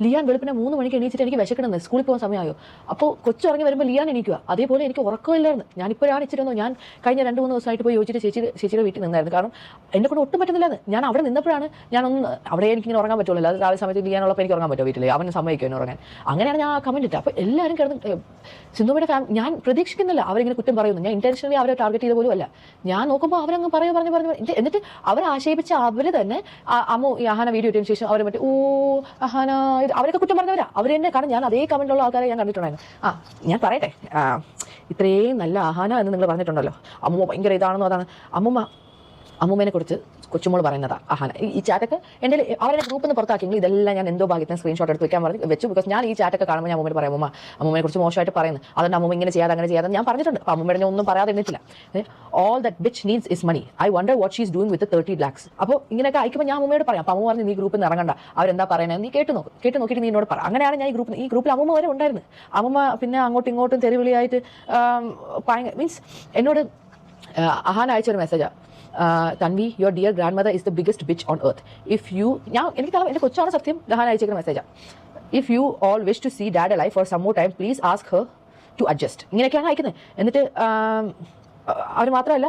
ലിയാൻ വെളുപ്പിനെ 3 മണിക്ക് എണീച്ചിട്ട് എനിക്ക് വിശക്കണമെന്ന്, സ്കൂളിൽ പോകാൻ സമയമായോ. അപ്പോൾ കൊച്ചിറങ്ങി വരുമ്പോൾ ലിയാൻ എണീക്കുക. അതേപോലെ എനിക്ക് ഉറക്കമില്ലായിരുന്നു. ഞാനിപ്പോഴാണ് ഇച്ചിരുന്നു. ഞാൻ കഴിഞ്ഞ 2-3 ദിവസമായിട്ട് പോയി ചോദിച്ചിട്ട് ചേച്ചിയുടെ വീട്ടിൽ നിന്നായിരുന്നു. കാരണം എന്നെ കൊണ്ട് ഒട്ടും പറ്റുന്നില്ലായിരുന്നു. ഞാൻ അവിടെ നിന്നപ്പോഴാണ് അവിടെ എനിക്കിങ്ങനെ ഉറങ്ങാൻ പറ്റുള്ളൂ. അത് രാവിലെ സമയത്ത് ലിയാനുള്ളപ്പോൾ എനിക്ക് ഉറങ്ങാൻ പറ്റുമോ വീട്ടിൽ? അവന് സമ്മതിക്കും എന്നെ ഉറങ്ങാൻ. അങ്ങനെയാണ് ഞാൻ ആ കമൻറ്റ് ഇട്ടത്. അപ്പോൾ എല്ലാവരും കിടന്ന് സിന്ധുമ്മയുടെ ഞാൻ പ്രതീക്ഷിക്കുന്നില്ല അവരിങ്ങനെ കുറ്റം പറയുന്നു. ഞാൻ ഇന്റൻഷനലി അവരെ ടാർഗറ്റ് ചെയ്ത പോലും അല്ല. ഞാൻ നോക്കുമ്പോൾ അവരങ്ങ് പറഞ്ഞു എന്നിട്ട് അവരെ ആശയിപ്പിച്ച അവർ തന്നെ അമ്മ ഈ അഹാന വീഡിയോ ഇട്ടതിന് ശേഷം അവർ മറ്റേ അഹാന അവരൊക്കെ കുറ്റം പറഞ്ഞവരാ അവർ തന്നെ. കാരണം ഞാൻ അതേ കമൻറ്റിലുള്ള ആൾക്കാരെ ഞാൻ കണ്ടിട്ടുണ്ടായിരുന്നു. ഞാൻ പറയട്ടെ, ഇത്രയും നല്ല അഹാന എന്ന് നിങ്ങൾ പറഞ്ഞിട്ടുണ്ടല്ലോ, അമ്മൂമ്മ ഭയങ്കര ഇതാണെന്നോ. അതാണ് അമ്മൂമ്മേനെ കുറിച്ച് കൊച്ചുമോൾ പറയുന്നതാ അഹാന. ഈ ചാറ്റൊക്കെ എൻ്റെ അവരുടെ ഗ്രൂപ്പിൽ നിന്ന് പുറത്താക്കിയെങ്കിൽ ഇതെല്ലാം ഞാൻ എന്തോ ഭാഗ്യത്തിന് സ്ക്രീൻഷോട്ട് എടുത്ത് വെക്കാൻ പറഞ്ഞു വെച്ചു. ബിക്കോസ് ഞാൻ ഈ ചാറ്റൊക്കെ കാണുമ്പോൾ ഞാൻ അമ്മൂമ്മ പറയാം, അമ്മൂമ്മയെ കുറിച്ച് മോശമായിട്ട് പറയുന്നത്, അതുകൊണ്ട് അമ്മൂമ്മ ഇങ്ങനെ ചെയ്യാതെ അങ്ങനെ ചെയ്യാതെ ഞാൻ പറഞ്ഞിട്ടുണ്ട്. അപ്പോൾ അമ്മൂമ്മയുടെ ഞാൻ ഒന്നും പറയാതെ ഇരുന്നിട്ടില്ല. All that bitch needs is money, I wonder what she's doing with 30 lakhs. അപ്പോൾ ഇങ്ങനെയൊക്കെ അയക്കുമ്പോൾ ഞാൻ അമ്മൂമ്മയോട് പറയാം. അപ്പോൾ അമ്മ പറഞ്ഞു നീ ഗ്രൂപ്പിൽ നിന്ന് ഇറങ്ങണ്ട, അവരെന്താ പറയുന്നത് നീ കേട്ട് നോക്കിയിട്ട് നീ എന്നോട് പറ. അങ്ങനെയാണ് ഞാൻ ഈ ഗ്രൂപ്പിൽ അമ്മൂമ്മ വരെ ഉണ്ടായിരുന്നു. അമ്മൂമ്മ പിന്നെ അങ്ങോട്ടും ഇങ്ങോട്ടും തെരുവിളിയായിട്ട് മീൻസ് എന്നോട് അഹാന അയച്ചൊരു മെസ്സേജാണ്, Tanvi your dear grandmother is the biggest bitch on earth. If you എനിക്ക് എൻ്റെ കൊച്ചാണ് സത്യം അഹാന അയച്ചേക്കുന്ന മെസ്സേജാണ്. If you all wish to see dad life for some more time please ask her to adjust. ഇങ്ങനെയൊക്കെയാണ് അയക്കുന്നത്. എന്നിട്ട് അവർ മാത്രമല്ല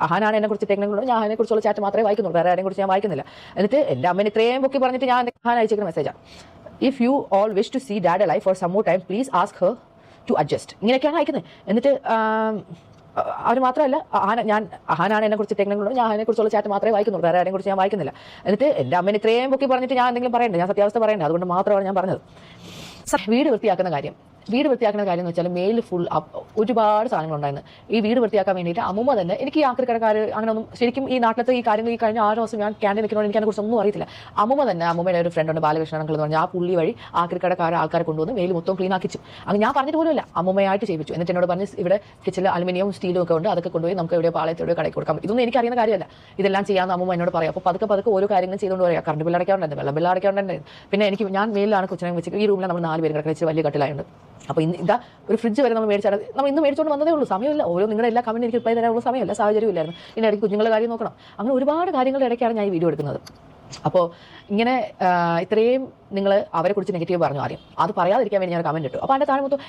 അഹാനാണ് എന്നെ കുറിച്ച് ഇട്ടേക്കുന്നത്. ഞാൻ അതിനെ കുറിച്ചുള്ള ചാറ്റ് മാത്രമേ വായിക്കുന്നുള്ളൂ, വേറെ ആരെയും കുറിച്ച് ഞാൻ വായിക്കുന്നില്ല. എന്നിട്ട് എൻ്റെ അമ്മേനെ ഇത്രയും പൊക്കി പറഞ്ഞിട്ട് ഞാൻ അഹാന അയച്ചേക്കുന്ന മെസ്സേജാണ്, if you all wish to see dad life for some more time please ask her to adjust. ഇങ്ങനെയൊക്കെയാണ് അയക്കുന്നത്. എന്നിട്ട് അവർ മാത്രമല്ല അഹാനാണ് എന്നെ കുറിച്ച് ഇട്ടേക്കുന്നത്. ഞാൻ അതിനെ കുറിച്ചുള്ള ചാറ്റ് മാത്രമേ വായിക്കുന്നുള്ളൂ, വേറെ ആരെയും കുറിച്ച് ഞാൻ വായിക്കുന്നില്ല. എന്നിട്ട് എൻ്റെ അമ്മേനെ ഇത്രയും പൊക്കി പറഞ്ഞിട്ട് ഞാൻ എന്തെങ്കിലും പറയണ്ടേ, ഞാൻ സത്യാവസ്ഥ പറയണ്ടേ, അതുകൊണ്ട് മാത്രമാണ് ഞാൻ പറഞ്ഞത്. വീട് വൃത്തിയാക്കുന്ന കാര്യം എന്ന് വെച്ചാൽ മെയിൽ ഫുൾ ഒരുപാട് സാധനങ്ങളുണ്ടായിരുന്നു. ഈ വീട് വൃത്തിയാക്കാൻ വേണ്ടിയിട്ട് അമ്മൂമ്മ തന്നെ, എനിക്ക് ഈ ആക്രിക്കടക്കാർ അങ്ങനെയൊന്നും ശരിക്കും ഈ നാട്ടിലത്തെ ഈ കാര്യങ്ങൾ ഈ കഴിഞ്ഞ 6 ദിവസം ഞാൻ ക്യാൻറ്റീൻ നിൽക്കുന്നതുകൊണ്ട് എനിക്ക് അതിനെക്കുറിച്ച് ഒന്നും അറിയത്തില്ല. അമ്മൂമ്മയുടെ ഒരു ഫ്രണ്ട് ഉണ്ട് ബാലകൃഷ്ണൻ അങ്കിൾ എന്ന് പറഞ്ഞാൽ, ആ പുള്ളി വഴി ആൾക്കാരെ കൊണ്ടുവന്ന് മെയിൽ മൊത്തം ക്ലീൻ ആക്കിച്ചു. അങ്ങനെ ഞാൻ പറഞ്ഞിട്ട് പോലുമില്ല, അമ്മൂമ്മയായിട്ട് ചെയ്യിപ്പിച്ചു. എന്നിട്ട് എന്നോട് പറഞ്ഞ് ഇവിടെ കിച്ചണിൽ അലുമിനിയം സ്റ്റീലും ഒക്കെ ഉണ്ട്, അതൊക്കെ കൊണ്ടുപോയി നമുക്ക് എവിടെ പാളയത്തോടെ കടയിൽ കൊടുക്കാൻ പറ്റും. ഇതൊന്നും എനിക്കറിയുന്ന കാര്യമല്ല. ഇതെല്ലാം ചെയ്യാമെന്ന് അമ്മൂമ്മ എന്നോട് പറയാം. അപ്പോൾ പതുക്കെ ഓരോ കാര്യങ്ങളും ചെയ്തുകൊണ്ട് പറയാം. കറണ്ട് ബില്ല് അടയ്ക്കാറുണ്ടായിരുന്നു, വെള്ളം ബില്ല് അടയ്ക്കാറുണ്ടായിരുന്നു. പിന്നെ ഞാൻ മെയിലാണ് കൊച്ചിനെ വെച്ച് ഈ റൂമിൽ നമ്മൾ 4 പേര് കിടക്കുന്ന വെച്ച് വലിയ കട്ടിലായുണ്ട്. അപ്പോൾ ഇതാ ഒരു ഫ്രിഡ്ജ് വരെ നമ്മൾ ഇന്ന് മേടിച്ചുകൊണ്ട് വന്നതേ ഉള്ളൂ. സമയമില്ല, നിങ്ങളുടെ എല്ലാ കമൻറ്റും എനിക്ക് റിപ്ലൈ തരാനുള്ള സമയമില്ല, സാഹചര്യം ഇല്ലായിരുന്നു. ഇതിൻ്റെ ഇടയ്ക്ക് കുഞ്ഞുങ്ങളുടെ കാര്യം നോക്കണം. അങ്ങനെ ഒരുപാട് കാര്യങ്ങളുടെ ഇടയ്ക്കാണ് ഞാൻ ഈ വീഡിയോ എടുക്കുന്നത്. അപ്പോൾ ഇങ്ങനെ ഇത്രയും നിങ്ങൾ അവരെക്കുറിച്ച് നെഗറ്റീവ് പറഞ്ഞു ആദ്യം, അത് പറയാതിരിക്കാൻ വേണ്ടി ഞാൻ കമൻറ്റ് ഇട്ടു. അപ്പോൾ അതിൻ്റെ താഴെ മൊത്തം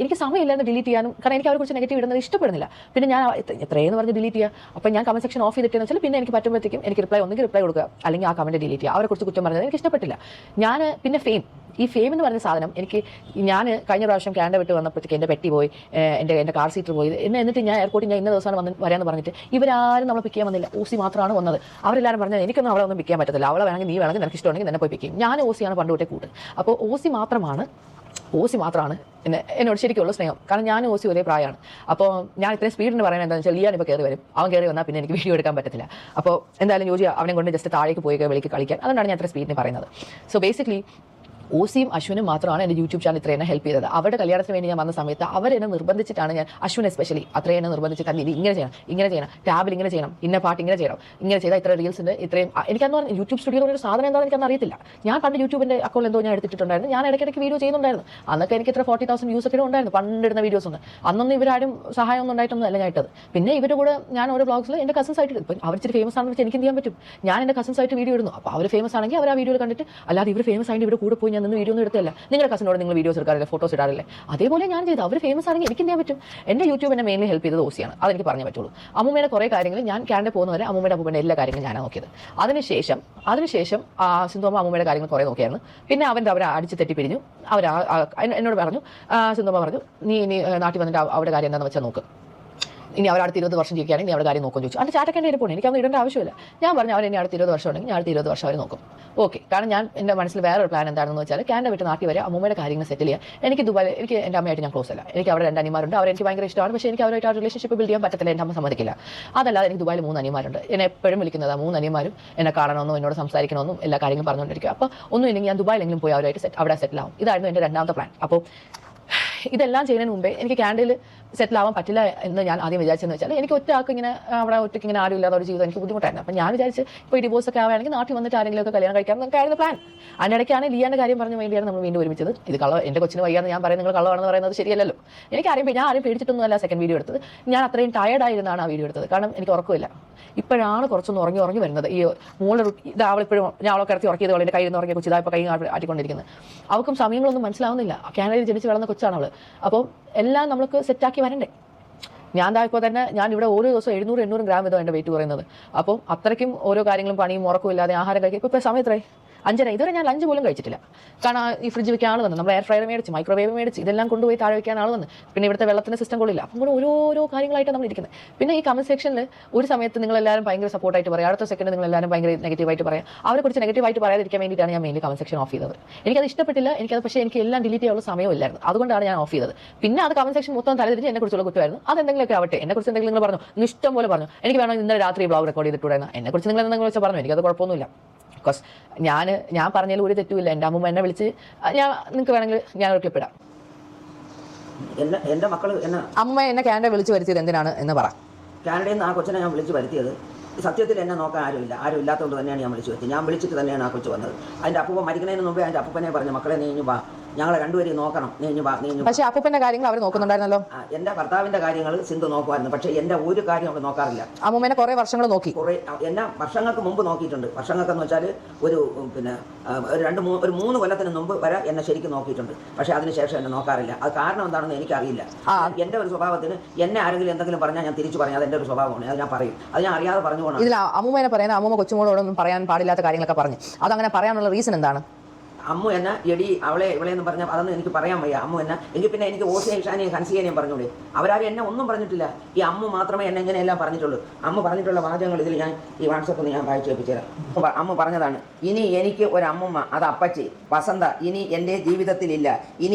എനിക്ക് സമയമില്ലായിരുന്നു ഡിലീറ്റ് ചെയ്യാനും, കാരണം എനിക്ക് അവരെക്കുറിച്ച് നെഗറ്റീവ് ഇടുന്നത് ഇഷ്ടപ്പെടുന്നില്ല. പിന്നെ ഞാൻ എത്രയെന്ന് പറഞ്ഞ് ഡിലീറ്റ് ചെയ്യുക. അപ്പോൾ ഞാൻ കമൻറ്റ് സെക്ഷൻ ഓഫ് ചെയ്തിട്ടെന്ന് വെച്ചാൽ പിന്നെ എനിക്ക് പറ്റുമ്പോഴത്തേക്കും എനിക്ക് റിപ്ലൈ കൊടുക്കുക, അല്ലെങ്കിൽ ആ കമൻറ്റ് ഡിലീറ്റ് ചെയ്യുക. അവരെക്കുറിച്ച് കുറ്റം പറഞ്ഞത് എനിക്ക് ഇഷ്ടപ്പെട്ടില്ല. പിന്നെ ഈ ഫെയിം എന്ന് പറഞ്ഞ സാധനം ഞാൻ കഴിഞ്ഞ പ്രാവശ്യം കാനഡ വിട്ട് വന്നപ്പോഴത്തേക്ക് എൻ്റെ പെട്ടി പോയി, എൻ്റെ കാർ സീറ്റർ പോയി. എന്നിട്ട് ഞാൻ എയർപോർട്ടിൽ ഞാൻ ഇന്ന ദിവസമാണ് വരാമെന്ന് പറഞ്ഞിട്ട് ഇവരാരും നമ്മളെ പിക്ക് ചെയ്യാൻ വന്നില്ല. ഓസി മാത്രമാണ് വന്നത്. അവരെല്ലാവരും പറഞ്ഞാൽ എനിക്കൊന്നും അവളെ ഒന്നും പിക്ക് ചെയ്യാൻ പറ്റത്തില്ല, അവളെ വേണമെങ്കിൽ നീ വേണമെങ്കിൽ നിനക്ക് ഇഷ്ടമുണ്ടെങ്കിൽ തന്നെ പോയി പിക്ക് ചെയ്യും. ഞാൻ ഓസിയാണ് പണ്ട് തൊട്ടേ കൂട്ട്. അപ്പോൾ ഓസി മാത്രമാണ് എന്നോട് ശരിക്കുള്ള സ്നേഹം. കാരണം ഞാൻ ഓസി ഒരേ പ്രായമാണ്. അപ്പോൾ ഞാൻ ഇത്രയും സ്പീഡിന് പറയുന്നത് എന്താണെന്ന് വെച്ചാൽ ലിയാൻ ഇപ്പോൾ കയറി വരും. അവൻ കയറി വന്നാൽ പിന്നെ എനിക്ക് വീഡിയോ എടുക്കാൻ പറ്റത്തില്ല. അപ്പോൾ എന്തായാലും ജോജി അവനെ കൊണ്ട് ജസ്റ്റ് താഴേക്ക് പോയി വിളിക്ക് കളിക്കാൻ. അതുകൊണ്ടാണ് ഞാൻ ഇത്ര സ്പീഡിന് പറയുന്നത്. സോ ബേസിക്കലി ഓസിയും അശ്വിനും മാത്രമാണ് എൻ്റെ യൂട്യൂബ് ചാനൽ ഇത്രയും ഹെൽപ്പ് ചെയ്തത്. അവരുടെ കല്യാണത്തിന് വേണ്ടി ഞാൻ വന്ന സമയത്ത് അവരെന്നെ നിർബന്ധിച്ചിട്ടാണ് അശ്വിൻ എസ്പെഷ്യലി അത്രയും നിർബന്ധിച്ച് തന്നെ ഇങ്ങനെ ചെയ്യണം, ടാബിൽ ഇങ്ങനെ ചെയ്യണം, ഇന്ന പാട്ട് ഇങ്ങനെ ചെയ്താൽ ഇത്ര റീൽസിൻ്റെ ഇത്രയും. എനിക്കന്ന് പറഞ്ഞാൽ യൂട്യൂബ് സ്റ്റുഡിയോ ഒരു സാധനം എന്താണെന്ന് എനിക്കന്ന് അറിയത്തില്ല. ഞാൻ പണ്ട് യൂട്യൂബിൻ്റെ അക്കൗണ്ട് എന്തോ ഞാൻ എടുത്തിട്ടുണ്ടായിരുന്നു. ഞാൻ ഇടയ്ക്കിടയ്ക്ക് വീഡിയോ ചെയ്യുന്നുണ്ടായിരുന്നു. അന്നൊക്കെ എനിക്ക് ഇത്ര 40,000 വ്യൂസ് ഒക്കെ ഉണ്ടായിരുന്നു പണ്ടിടുന്ന വീഡിയോസ് ഒന്നും. അന്നൊന്നും ഇവരാരും സഹായം ഒന്നും ഉണ്ടായിട്ടൊന്നും അല്ല ഞാൻ ഇട്ടത്. പിന്നെ ഇവരുടെ കൂടെ ഞാൻ ഓരോ ബ്ലോഗ്സിൽ എൻ്റെ കസിൻസ് ആയിട്ട് ഇപ്പം അവർ ഇച്ചിരി ഫേമസ് ആണെന്ന് വെച്ചാൽ എനിക്ക് എന്ത് ചെയ്യാൻ പറ്റും. ഞാൻ എൻ്റെ കസിൻസ് ആയിട്ട് വീഡിയോ ഇടുന്നു. അപ്പോൾ അവർ ഫേമസ് ആണെങ്കിൽ അവർ ആ വീഡിയോ കണ്ടിട്ട്, അല്ലാതെ ഇവർ ഫേമസ് ആയിട്ട് ഇവിടെ കൂടെ പോയി ഞാൻ നിന്ന് വീഡിയോ ഒന്നും എടുത്തില്ല. നിങ്ങളുടെ കസിനോട് നിങ്ങൾ വീഡിയോസ് എടുക്കാറില്ല, ഫോട്ടോസ് ഇടാറില്ലേ? അതേപോലെ ഞാൻ ചെയ്തു. അവർ ഫേമസ് ആണെങ്കിൽ എനിക്ക് എന്ത് ചെയ്യാൻ പറ്റും. എൻ്റെ യൂട്യൂബ് എന്നെ മെയിൻലി ഹെൽപ്പ് ചെയ്തത് ഓസിയാണ്. അതെനിക്ക് പറഞ്ഞേ പറ്റുള്ളൂ. അമ്മൂമ്മയുടെ കുറേ കാര്യങ്ങൾ ഞാൻ കാനഡ പോകുന്നവരെ അമ്മൂമ്മയുടെ എല്ലാ കാര്യങ്ങളും ഞാനാണ് നോക്കിയത്. അതിനുശേഷം സിന്ധുമ്മ അമ്മൂമ്മയുടെ കാര്യങ്ങൾ കുറേ നോക്കിയായിരുന്നു. പിന്നെ അവരെ അടിച്ച് തെറ്റി പിരിഞ്ഞു. എന്നോട് പറഞ്ഞു, സിന്ധുമ്മ പറഞ്ഞു, നീ നാട്ടിൽ വന്നിട്ട് അവിടെ കാര്യം എന്താണെന്ന് വെച്ചാൽ നോക്ക്. ഇനി അവർ അടുത്ത 20 വർഷം ജീവിക്കുകയാണെങ്കിൽ നീ അവിടെ കാര്യം നോക്കുമെന്ന് ചോദിച്ചു. അതിൻ്റെ ചാറ്റൊക്കെ എൻ്റെ പോകണം. എനിക്കതൊന്നും ഇടേണ്ട ആവശ്യമില്ല. ഞാൻ പറഞ്ഞു അവർ ഇനി അടുത്ത 20 വർഷം ഉണ്ടെങ്കിൽ ഞാൻ അടുത്ത 20 വർഷം അവർ നോക്കും. ഓക്കെ. കാരണം ഞാൻ എൻ്റെ മനസ്സിൽ വേറൊരു പ്ലാൻ എന്താണെന്ന് വെച്ചാൽ കാനഡ വിട്ട് നാട്ടിൽ വരെ അമ്മൂമ്മയുടെ കാര്യങ്ങൾ സെറ്റിൽ ചെയ്യാൻ. എനിക്ക് ദുബായിൽ എൻ്റെ അമ്മയായിട്ട് ഞാൻ ക്ലോസ് അല്ല. എനിക്ക് അവിടെ 2 അനിയന്മാരുണ്ട്. അവരെനിക്ക് ഭയങ്കര ഇഷ്ടമാണ്. പക്ഷേ എനിക്ക് അവരായിട്ട് ആ റിലേഷൻഷിപ്പ് ബിൽഡ് ചെയ്യാൻ പറ്റത്തില്ല. എൻ്റെ അമ്മ സമ്മതിക്കില്ല. അതല്ലാതെ എനിക്ക് ദുബായിൽ 3 അനിയന്മാരുണ്ട്. എന്നെ എപ്പോഴും വിളിക്കുന്നത് 3 അനിയന്മാരും എന്നെ കാണണമെന്നും എന്നോട് സംസാരിക്കണമെന്നും എല്ലാ കാര്യങ്ങളും പറഞ്ഞുകൊണ്ടിരിക്കും. അപ്പോൾ ഒന്നും ഇല്ലെങ്കിൽ ഞാൻ ദുബായിലെങ്കിലും പോയി അവരായിട്ട് അവിടെ സെറ്റിൽ ആവും. ഇതായിരുന്നു എൻ്റെ രണ്ടാമത്തെ പ്ലാൻ. അപ്പോൾ ഇതെല്ലാം ചെയ്യുന്നതിന് മുമ്പേ എനിക്ക് കാനഡയിൽ സെറ്റിൽ ആവാൻ പറ്റില്ല എന്ന് ഞാൻ ആദ്യം വിചാരിച്ചെന്ന് വെച്ചാൽ എനിക്ക് ഒറ്റയ്ക്ക് ഇങ്ങനെ ആരും ഇല്ലാത്ത ഒരു ജീവിതം എനിക്ക് ബുദ്ധിമുട്ടായിരുന്നു. അപ്പോൾ ഞാൻ വിചാരിച്ച് ഇപ്പോൾ ഈ ഡിവോഴ്സ് ഒക്കെ ആവുകയാണെങ്കിൽ നാട്ടിൽ വന്നിട്ട് ആരെങ്കിലുമൊക്കെ കല്യാണം കഴിക്കാൻ എന്നൊക്കെയായിരുന്നു പ്ലാൻ. അതിനിടയ്ക്കാണ് ലിയാൻ്റെ കാര്യം പറഞ്ഞ വേണ്ടിയാണ് നമ്മൾ വീണ്ടും ഒരുമിച്ചത്. ഇത് എൻ്റെ കൊച്ചിന് വയ്യാന്ന് ഞാൻ പറയുന്നത് നിങ്ങൾ കള്ളമാണെന്ന് പറയുന്നത് ശരിയല്ലല്ലോ. ഞാൻ ആരും പേടിച്ചിട്ടൊന്നുമല്ല സെക്കൻഡ് വീഡിയോ എടുത്തത്. ഞാൻ അത്രയും ടയർഡായിരുന്നാണ് ആ വീഡിയോ എടുത്തത്. കാരണം എനിക്ക് ഉറക്കമില്ല. ഇപ്പോഴാണ് കുറച്ചൊന്ന് ഉറങ്ങി വരുന്നത്. ഈ മോളെ ഇത് അവളിപ്പോഴും ഞാൻ അവളെ കിടത്തി ഉറക്കിയത് അവളുടെ കയ്യിൽ നിന്ന് ഉറങ്ങിയ കൊച്ചു ഇതായപ്പോൾ കൈ ആട്ടിക്കൊണ്ടിരിക്കുന്നത്. അവൾക്കും സമയങ്ങളൊന്നും മനസ്സിലാവുന്നില്ല. കാനഡയിൽ ജനിച്ച് വളർന്ന കൊച്ചാണ് അവൾ. അപ്പോൾ എല്ലാം നമ്മൾക്ക് സെറ്റാക്കി വരണ്ടേ. ഞാൻ ഇപ്പോൾ തന്നെ ഞാൻ ഇവിടെ ഓരോ ദിവസം 700-800 ഗ്രാം ഇതോ എൻ്റെ വെയിറ്റ് കുറയുന്നത്. അപ്പോൾ അത്രയ്ക്കും ഓരോ കാര്യങ്ങളും പണിയും ഉറക്കമില്ലാതെ ആഹാരം കഴിക്കും. ഇപ്പോൾ സമയത്രേ 5:30 ഇതുവരെ ഞാൻ ലഞ്ച് പോലും കഴിച്ചിട്ടില്ല. കാരണം ഈ ഫ്രിഡ്ജ് വെക്കാൻ ആൾ വന്നു, നമ്മൾ എയർ ഫ്രയർ മേടിച്ച് മൈക്രോവേവ് മേടിച്ച് ഇതെല്ലാം കൊണ്ടുപോയി താഴെ വെക്കാൻ ആൾ വന്ന്, പിന്നെ ഇവിടുത്തെ വെള്ളത്തിന് സിസ്റ്റം കൊള്ളില്ല. അപ്പം കൂടെ ഓരോ കാര്യങ്ങളായിട്ട് നമ്മൾ ഇരിക്കുന്നത്. പിന്നെ ഈ കമന്റ് സെക്ഷനിൽ ഒരു സമയത്ത് നിങ്ങളെല്ലാവരും ഭയങ്കര സപ്പോർട്ടായിട്ട് പറയാം, അടുത്ത സെക്കൻഡ് നിങ്ങളെല്ലാവരും ഭയങ്കര നെഗറ്റീവായിട്ട് പറയാം. അവരെ കുറിച്ച് നെഗറ്റീവായിട്ട് പറയാതിരിക്കാൻ വേണ്ടിയിട്ടാണ് ഞാൻ മെയിൻലി കമന്റ് സെക്ഷൻ ഓഫ് ചെയ്തത്. എനിക്കത് ഇഷ്ടപ്പെട്ടില്ല, പക്ഷേ എനിക്ക് എല്ലാം ഡിലീറ്റ് ചെയ്യാനുള്ള സമയമില്ലായിരുന്നു, അതുകൊണ്ടാണ് ഞാൻ ഓഫ് ചെയ്തത്. പിന്നെ അത് കമന്റ് സെക്ഷൻ മൊത്തം തലതിരിച്ച് എന്നെ കുറിച്ചുള്ള കുറ്റമായിരുന്നു. അതെന്തെങ്കിലുമൊക്കെ ആവട്ടെ, എന്നെക്കുറിച്ച് എന്തെങ്കിലും നിങ്ങൾ പറഞ്ഞു, നിങ്ങൾ ഇഷ്ടം പോലെ പറഞ്ഞു, എനിക്ക് വേണം ഇന്നലെ രാത്രി ബ്ലോഗ് റെക്കോർഡ് ചെയ്തിട്ടുണ്ടായിരുന്നു, എന്നെക്കുറിച്ച് നിങ്ങൾ എന്തെങ്കിലും വെച്ചാൽ പറഞ്ഞു, എനിക്കത് കുഴപ്പമൊന്നുമില്ല. ബിക്കോസ് ഞാൻ പറഞ്ഞതിൽ ഒരു തെറ്റുമില്ല. എൻ്റെ അമ്മൂമ്മ എന്നെ വിളിച്ച് നിങ്ങൾക്ക് വേണമെങ്കിൽ ഞാൻ ഒരു ക്ലിപ്പ് ഇടാം. എൻ്റെ മക്കൾ എന്നെ അമ്മ എന്നെ കാനഡ വിളിച്ച് വരുത്തിയത് എന്തിനാണ് എന്ന് പറ. കാനഡയിൽ നിന്ന് ആ കൊച്ചിനെ ഞാൻ വിളിച്ച് വരുത്തിയത് സത്യത്തിൽ എന്നെ നോക്കാൻ ആരും ഇല്ലാത്തതുകൊണ്ട് തന്നെയാണ് ഞാൻ വിളിച്ചു വരുത്തിയത്. ഞാൻ വിളിച്ചിട്ട് തന്നെയാണ് ആ കൊച്ചു വന്നത്. അതിൻ്റെ അപ്പൂപ്പ മരിക്കുന്നതിന് മുമ്പേ അതിൻ്റെ അപ്പൂപ്പനെ പറഞ്ഞു, മക്കളെ നീ ഇഞ്ഞു വാ, ഞങ്ങളെ രണ്ടുപേരെയും നോക്കണം, നീ ഇഞ്ഞു വാ. പക്ഷേ അപ്പൂപ്പൻ്റെ കാര്യങ്ങൾ അവർ നോക്കുന്നുണ്ടായിരുന്നല്ലോ. എൻ്റെ ഭർത്താവിൻ്റെ കാര്യങ്ങൾ സിന്ധു നോക്കുമായിരുന്നു, പക്ഷേ എൻ്റെ ഒരു കാര്യം അവർ നോക്കാറില്ല. അമ്മൂമ്മേനെ കുറേ വർഷങ്ങൾ നോക്കി, എന്നെ വർഷങ്ങൾക്ക് മുമ്പ് നോക്കിയിട്ടുണ്ട്. വർഷങ്ങൾക്കെന്ന് വെച്ചാൽ ഒരു 3 കൊല്ലത്തിന് മുമ്പ് വരെ എന്നെ ശരിക്കും നോക്കിയിട്ടുണ്ട്. പക്ഷേ അതിനുശേഷം എന്നെ നോക്കാറില്ല. അത് കാരണം എന്താണെന്ന് എനിക്കറിയില്ല. എൻ്റെ ഒരു സ്വഭാവത്തിന് എന്നെ ആരെങ്കിലും എന്തെങ്കിലും പറഞ്ഞാൽ ഞാൻ തിരിച്ചു പറഞ്ഞാൽ അത് എൻ്റെ ഒരു സ്വഭാവമാണ്, അത് ഞാൻ പറയും. അത് ഞാൻ അറിയാതെ പറഞ്ഞു പോകണം. ഇതിൽ അമ്മൂമ്മേനെ പറയുന്ന അമ്മൂമ്മ കൊച്ചുമോളോടൊന്നും പറയാൻ പാടില്ലാത്ത കാര്യങ്ങളൊക്കെ പറഞ്ഞു. അതങ്ങനെ പറയാനുള്ള റീസൺ എന്താണ്? അമ്മു എന്നെ എടി അവളെ എന്ന് പറഞ്ഞാൽ അതൊന്നും എനിക്ക് പറയാൻ വയ്യ. അമ്മു എന്നെ എങ്കിൽ പിന്നെ എനിക്ക് ഓസിയെയും ഷാനെയും ഹൻസിയേനെയും പറഞ്ഞൂടെ? അവരാരും എന്നെ ഒന്നും പറഞ്ഞിട്ടില്ല. ഈ അമ്മു മാത്രമേ എന്നെ ഇങ്ങനെയെല്ലാം പറഞ്ഞിട്ടുള്ളൂ. അമ്മു പറഞ്ഞിട്ടുള്ള വാചകങ്ങൾ ഇതിൽ ഞാൻ ഈ വാട്സപ്പിൽ ഞാൻ വായിച്ചു കേൾപ്പിച്ചുതരാം. അമ്മു പറഞ്ഞതാണ്, ഇനി എനിക്ക് ഒരു അമ്മുമ്മ, അത് അപ്പച്ചി വസന്ത ഇനി എൻ്റെ ജീവിതത്തിലില്ല.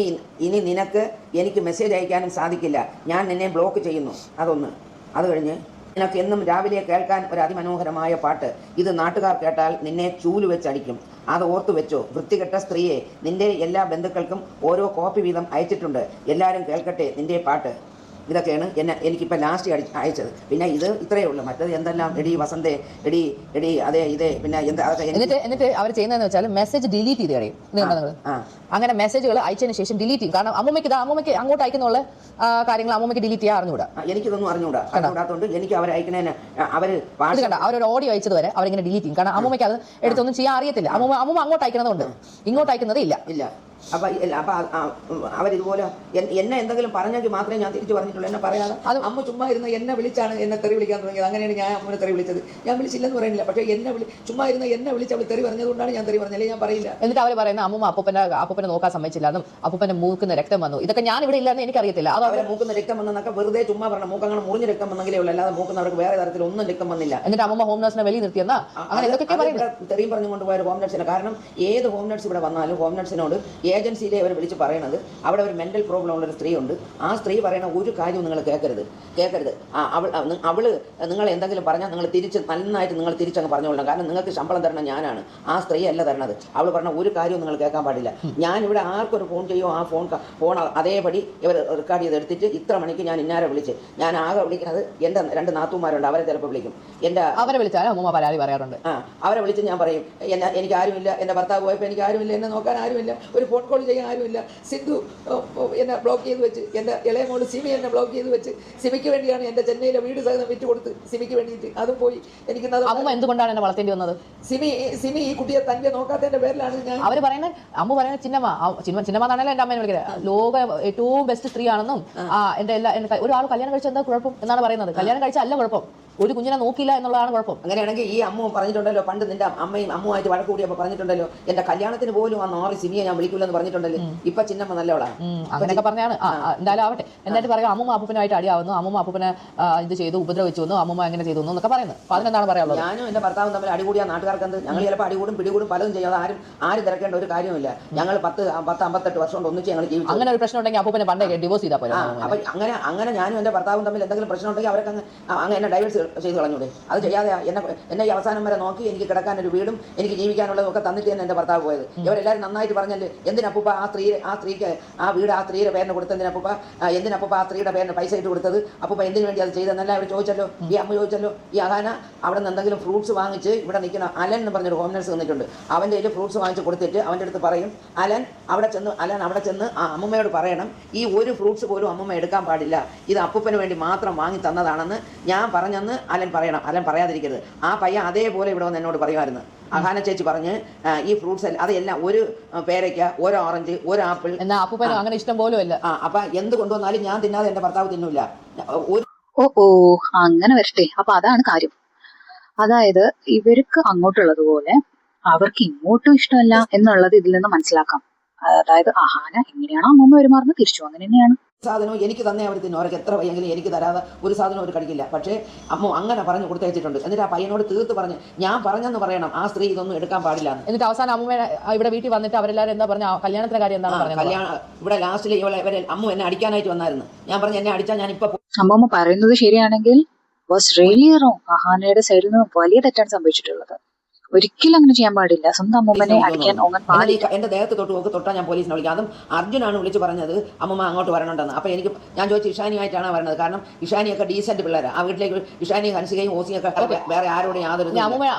ഇനി നിനക്ക് എനിക്ക് മെസ്സേജ് അയക്കാനും സാധിക്കില്ല. ഞാൻ നിന്നെ ബ്ലോക്ക് ചെയ്യുന്നു. അതൊന്ന്. അത് കഴിഞ്ഞ് നിനക്ക് എന്നും രാവിലെ കേൾക്കാൻ ഒരു അതിമനോഹരമായ പാട്ട്. ഇത് നാട്ടുകാർ കേട്ടാൽ നിന്നെ ചൂല് വെച്ചടിക്കും. അത് ഓർത്തു വെച്ചോ. വൃത്തികെട്ട സ്ത്രീയെ, നിന്റെ എല്ലാ ബന്ധുക്കൾക്കും ഓരോ കോപ്പി വീതം അയച്ചിട്ടുണ്ട്. എല്ലാവരും കേൾക്കട്ടെ നിന്റെ പാട്ട്. ഇതൊക്കെയാണ് എനിക്കിപ്പോൾ ലാസ്റ്റ് അയച്ചത്. പിന്നെ ഇത് ഇത്രയേ ഉള്ളൂ. മറ്റത് എന്തെല്ലാം എടി വസന്തേ, എടി അതെ ഇതേ, പിന്നെ എന്താ എന്നിട്ട് അവർ ചെയ്യുന്നതെന്ന് വെച്ചാൽ മെസ്സേജ് ഡിലീറ്റ് ചെയ്ത് കഴിയും. അങ്ങനെ മെസ്സേജുകൾ അയച്ചതിന് ശേഷം ഡിലീറ്റ് ചെയ്യും. കാരണം അമ്മൂമ്മയ്ക്ക് അങ്ങോട്ട് അയക്കുന്നുള്ള കാര്യങ്ങൾ അമ്മൂമ്മയ്ക്ക് ഡിലീറ്റ് ചെയ്യാൻ അറിഞ്ഞുകൂടാ. എനിക്കിതൊന്നും അറിഞ്ഞുകൂടാത്തോണ്ട് എനിക്ക് അവർ അയക്കുന്നതിന് അവരൊരു ഓഡിയോ അയച്ചത് വരെ അവരിങ്ങനെ ഡിലീറ്റ് ചെയ്യും. കാരണം അമ്മൂമ്മയ്ക്ക് അത് എടുത്തൊന്നും ചെയ്യാൻ അറിയത്തില്ല. അമ്മൂമ്മ അങ്ങോട്ട് അയക്കുന്നതുകൊണ്ട് ഇങ്ങോട്ട് അയക്കുന്നത് ഇല്ല. അപ്പം അവരിതുപോലെ എന്നെ എന്തെങ്കിലും പറഞ്ഞെങ്കിൽ മാത്രമേ ഞാൻ തിരിച്ചു പറഞ്ഞിട്ടുള്ളൂ. എന്നെ പറയാതെ അമ്മ ചുമ്മാ ഇരുന്ന് എന്നെ വിളിച്ചാണ് എന്നെ തെറി വിളിക്കാൻ തുടങ്ങിയത്. അങ്ങനെയാണ് ഞാൻ അമ്മനെ തെറി വിളിച്ചത്. ഞാൻ വിളിച്ചില്ലെന്ന് പറയുന്നില്ല, പക്ഷേ ചുമ്മാ ഇരുന്ന് എന്നെ വിളിച്ച് അവൾ തെറി പറഞ്ഞതുകൊണ്ടാണ് ഞാൻ തെറി പറഞ്ഞല്ലേ, ഞാൻ പറയില്ല. എന്നിട്ട് അവർ പറയുന്ന അമ്മൂമ്മ അപ്പൂപ്പനെ നോക്കാൻ സമ്മതിച്ചില്ലെന്നും അപ്പൂപ്പന്റെ മൂക്കുന്ന രക്തം വന്നു, ഇതൊക്കെ ഞാൻ ഇവിടെ ഇല്ലെന്ന് എനിക്കറിയത്തില്ല. അത് അവരെ മൂക്കുന്ന രക്തം വന്നൊക്കെ വെറുതെ ചുമ്മാ പറഞ്ഞ മൂക്കങ്ങനെ മുറിഞ്ഞ രക്തം വന്നെങ്കിലേ ഉള്ളൂ, അല്ലാതെ മൂക്കുന്നവർക്ക് വേറെ തരത്തിൽ ഒന്നും രക്തം വന്നില്ല. എന്നിട്ട് അമ്മൂമ്മ ഹോം നഴ്സിനെ വെളിയിൽ നിർത്തിയെന്നാ അങ്ങനെ എന്തൊക്കെ തെറിയും പറഞ്ഞുകൊണ്ട് പോയ ഹോം നഴ്സിനെ. കാരണം ഏത് ഹോം നഴ്സ് ഇവിടെ വന്നാലും ഹോം നഴ്സിനോട് ഏജൻസിയിലെ അവർ വിളിച്ച് പറയണത് അവിടെ ഒരു മെൻ്റൽ പ്രോബ്ലം ഉള്ളൊരു സ്ത്രീ ഉണ്ട്. ആ സ്ത്രീ പറയണ ഒരു കാര്യവും നിങ്ങൾ കേൾക്കരുത്. അവൾ നിങ്ങൾ എന്തെങ്കിലും പറഞ്ഞാൽ നിങ്ങൾ നന്നായിട്ട് നിങ്ങൾ തിരിച്ചങ്ങ് പറഞ്ഞുകൊള്ളണം. കാരണം നിങ്ങൾക്ക് ശമ്പളം തരണം ഞാനാണ്, ആ സ്ത്രീ അല്ല തരണത്. അവൾ പറഞ്ഞ ഒരു കാര്യവും നിങ്ങൾ കേൾക്കാൻ പാടില്ല. ഞാനിവിടെ ആർക്കൊരു ഫോൺ ചെയ്യുമോ ആ ഫോൺ അതേപടി ഇവർ റെക്കോർഡ് ചെയ്ത് എടുത്തിട്ട് ഇത്ര മണിക്ക് ഞാൻ ഇന്നാരെ വിളിച്ച്, ഞാൻ ആകെ വിളിക്കുന്നത് എൻ്റെ 2 നാത്തൂമാരുണ്ട്, അവരെ ചിലപ്പോൾ വിളിക്കും. അവരെ വിളിച്ചാൽ അമ്മൂമ്മ പരാതി പറയാറുണ്ട്. അവരെ വിളിച്ച് ഞാൻ പറയും, എനിക്ക് ആരുമില്ല, എൻ്റെ ഭർത്താവ് പോയപ്പോൾ എനിക്ക് ആരുമില്ല, എന്നെ നോക്കാൻ ആരുമില്ല, ഒരു ഫോൺ കോൾ ചെയ്യാൻ ആരുമില്ല. സിന്ധു എന്നെ ബ്ലോക്ക് ചെയ്ത് വെച്ച്, എൻ്റെ ഇളയ മോള് സിമി എന്നെ ബ്ലോക്ക് ചെയ്ത് വെച്ച്, സിമിക്ക് വേണ്ടിയാണ് എൻ്റെ ചെന്നൈയിലെ വീട് സഹിതം വിറ്റ് കൊടുത്ത് സിമിക്ക് വേണ്ടിയിട്ട്. അതും പോയി. എനിക്ക് അമ്മ എന്തുകൊണ്ടാണ് എന്നെ വളർത്തേണ്ടി വന്നത്? സിമി ഈ കുട്ടിയെ തന്നെ നോക്കാത്തതിൻ്റെ പേരിലാണ് ഞാൻ. അവർ പറയുന്നത് അമ്മ പറയുന്നത് ചിന്നമ്മ എന്നാണല്ലോ എൻ്റെ അമ്മേനെ വിളിക്കുന്നത്. ലോക ഏറ്റവും ബെസ്റ്റ് സ്ത്രീ ആണെന്നും എൻ്റെ ഒരാൾ കല്യാണം കഴിച്ച എന്താ കുഴപ്പം എന്നാണ് പറയുന്നത്. കല്യാണം കഴിച്ച അല്ല കുഴപ്പം, ഒരു കുഞ്ഞിനെ നോക്കിയില്ല എന്നുള്ളതാണ് കുഴപ്പം. അങ്ങനെയാണെങ്കിൽ ഈ അമ്മ പറഞ്ഞിട്ടുണ്ടല്ലോ, പണ്ട് നിന്റെ അമ്മയും അമ്മുമായിട്ട് വഴക്ക് കൂടിയപ്പോൾ പറഞ്ഞിട്ടുണ്ടല്ലോ, എൻ്റെ കല്യാണത്തിന് പോലും ആ 4 സിമിയെ ഞാൻ വിളിക്കില്ലെന്ന് പറഞ്ഞിട്ടുണ്ടല്ലോ. ഇപ്പൊ ചിന്നമ്മ നല്ലവളാണ്. അങ്ങനെയൊക്കെ പറഞ്ഞാണ്. എന്തായാലും ആവട്ടെ. എന്നിട്ട് പറയുക അമ്മൂമ്മ അപ്പൂപ്പനായിട്ട് അടിയാവുന്നു, അമ്മൂമ്മ അപ്പൂപ്പനെ ഇത് ചെയ്തു, ഉപദ്രവിച്ചു വന്നു, അമ്മൂമ്മ എങ്ങനെ ചെയ്തു എന്നൊക്കെ പറയുന്നത്. അപ്പോൾ അതിനെന്താണ് പറയാനുള്ളത്? ഞാനും എൻ്റെ ഭർത്താവും തമ്മിൽ അടികൂടിയ നാട്ടുകാർക്ക് എന്ത്? ഞങ്ങൾ ചിലപ്പോൾ അടികൂടും പിടികൂടും പലതും ചെയ്യാതെ ആരും തിരക്കേണ്ട ഒരു കാര്യമില്ല. ഞങ്ങൾ 10-58 വർഷം കൊണ്ട് ഒന്നിച്ച് ഞങ്ങൾ ജീവിച്ചു. അങ്ങനെ ഒരു പ്രശ്നം ഉണ്ടെങ്കിൽ അപ്പൂപ്പനെ പണ്ടേ ഡിവോഴ്സ് ചെയ്താൽ പോലെ. അപ്പം അങ്ങനെ ഞാനും എൻ്റെ ഭർത്താവും തമ്മിൽ എന്തെങ്കിലും പ്രശ്നം ഉണ്ടെങ്കിൽ അവരൊക്കെ അങ്ങനെ എന്നെ ഡൈവേഴ്സ് ചെയ്ത് കളഞ്ഞൂടെ? അത് ചെയ്യാതെ എന്നെ ഈ അവസാനം വരെ നോക്കി എനിക്ക് കിടക്കാനൊരു വീടും എനിക്ക് ജീവിക്കാനുള്ളതൊക്കെ തന്നിട്ട് തന്നെ എൻ്റെ ഭർത്താവ് പോയത്. ഇവരെല്ലാവരും നന്നായിട്ട് പറഞ്ഞല്ലേ, എന്തിനപ്പൂപ്പ ആ സ്ത്രീക്ക് ആ വീട് ആ സ്ത്രീയുടെ പേരിന് കൊടുത്തതിനപ്പൂപ്പ, എന്തിനപ്പൂപ്പ ആ സ്ത്രീയുടെ പേരിന് പൈസ ഇട്ട് കൊടുത്തത്, അപ്പൂപ്പ എന്തിനു വേണ്ടി അത് ചെയ്തെന്നല്ല അവർ ചോദിച്ചല്ലോ. ഈ അമ്മ ചോദിച്ചല്ലോ. ഈ അഹാന അവിടെ നിന്ന് എന്തെങ്കിലും ഫ്രൂട്ട്സ് വാങ്ങിച്ച് ഇവിടെ നിൽക്കുന്ന അലൻ എന്ന് പറഞ്ഞൊരു ഹോം നഴ്സ് വന്നിട്ടുണ്ട്. അവൻ്റെ കയ്യിൽ ഫ്രൂട്ട്സ് വാങ്ങിച്ച് കൊടുത്തിട്ട് അവൻ്റെ അടുത്ത് പറയും, അലൻ അവിടെ ചെന്ന് ആ അമ്മമ്മയോട് പറയണം, ഈ ഒരു ഫ്രൂട്ട്സ് പോലും അമ്മമ്മ എടുക്കാൻ പാടില്ല, ഇത് അപ്പൂപ്പന് വേണ്ടി മാത്രം വാങ്ങി തന്നതാണെന്ന് ഞാൻ പറഞ്ഞെന്ന് അലൻ പറയണം. അലൻ പറയാതിരിക്കരുത്. ആ പയ്യൻ അതേപോലെ ഇവിടെ വന്ന് എന്നോട് പറയുമായിരുന്നു. അഹാന ചേച്ചി പറഞ്ഞ് ഈ ഫ്രൂട്ട്സ് അതെല്ലാം ഒരു പേരയ്ക്ക, ഒരു ഓറഞ്ച്, ഒരു ആപ്പിൾ. എന്നാ അപ്പൂപ്പനും അങ്ങനെ ഇഷ്ടം പോലും അല്ല. അപ്പൊ എന്ത് കൊണ്ടുവന്നാലും ഞാൻ തിന്നാതെ എൻ്റെ ഭർത്താവ് തിന്നില്ല. അങ്ങനെ വരട്ടെ. അപ്പൊ അതാണ് കാര്യം. അതായത് ഇവർക്ക് അങ്ങോട്ടുള്ളതുപോലെ അവർക്ക് ഇങ്ങോട്ടും ഇഷ്ടമല്ല എന്നുള്ളത് ഇതിൽ നിന്ന് മനസ്സിലാക്കാം. അതായത് അഹാന എങ്ങനെയാണോ അമ്മൂമ്മ പെരുമാറുന്നത് തിരിച്ചു അങ്ങനെ തന്നെയാണ്. സാധനവും എനിക്ക് തന്നെ അവർ തിന്നു. അവർക്ക് എത്ര വയ്യെങ്കിലും എനിക്ക് തരാതെ ഒരു സാധനം അവർ കഴിക്കില്ല. പക്ഷേ അമ്മ അങ്ങനെ പറഞ്ഞു കൊടുത്തയച്ചിട്ടുണ്ട്. എന്നിട്ട് ആ പയ്യനോട് തീർത്ത് പറഞ്ഞ് ഞാൻ പറഞ്ഞെന്ന് പറയണം, ആ സ്ത്രീ ഇതൊന്നും എടുക്കാൻ പാടില്ല. എന്നിട്ട് അവസാനം അമ്മ ഇവിടെ വീട്ടിൽ വന്നിട്ട് അവരെല്ലാവരും എന്താ പറഞ്ഞ കല്യാണത്തിന്റെ കാര്യം എന്താണ് പറഞ്ഞത്? കല്യാണം ഇവിടെ ലാസ്റ്റിൽ ഇവരെ അമ്മ എന്നെ അടിക്കാനായിട്ട് വന്നായിരുന്നു. ഞാൻ പറഞ്ഞു എന്നെ അടിച്ചാൽ ഞാൻ ഇപ്പൊ അമ്മൂമ്മ പറയുന്നത് ശരിയാണെങ്കിൽ വാസ് റിയലി റോങ്. അഹാനയുടെ സൈഡിൽ നിന്ന് വലിയ തെറ്റാണ് സംഭവിച്ചിട്ടുള്ളത്. ഒരിക്കലും അങ്ങനെ ചെയ്യാൻ പാടില്ല. സ്വന്തം അമ്മൂമ്മനെ അടിക്കാൻ പാടില്ല. എന്റെ ദേഹത്ത് തൊട്ടാൽ ഞാൻ പോലീസിനെ വിളിക്കാം. അതും അർജുനാണ് വിളിച്ച് പറഞ്ഞത് അമ്മമ്മ അങ്ങോട്ട് വരണുണ്ടെന്ന്. അപ്പോൾ എനിക്ക് ഞാൻ ചോദിച്ചു ഇഷാനിയായിട്ടാണ് വരുന്നത്. കാരണം ഇഷാനിയൊക്കെ ഡീസന്റ് പിള്ളേരാണ്. ആ വീട്ടിലേക്ക് ഇഷാനി ഹൻസികയും ഓസിയൊക്കെ വേറെ ആരോടും യാതൊരു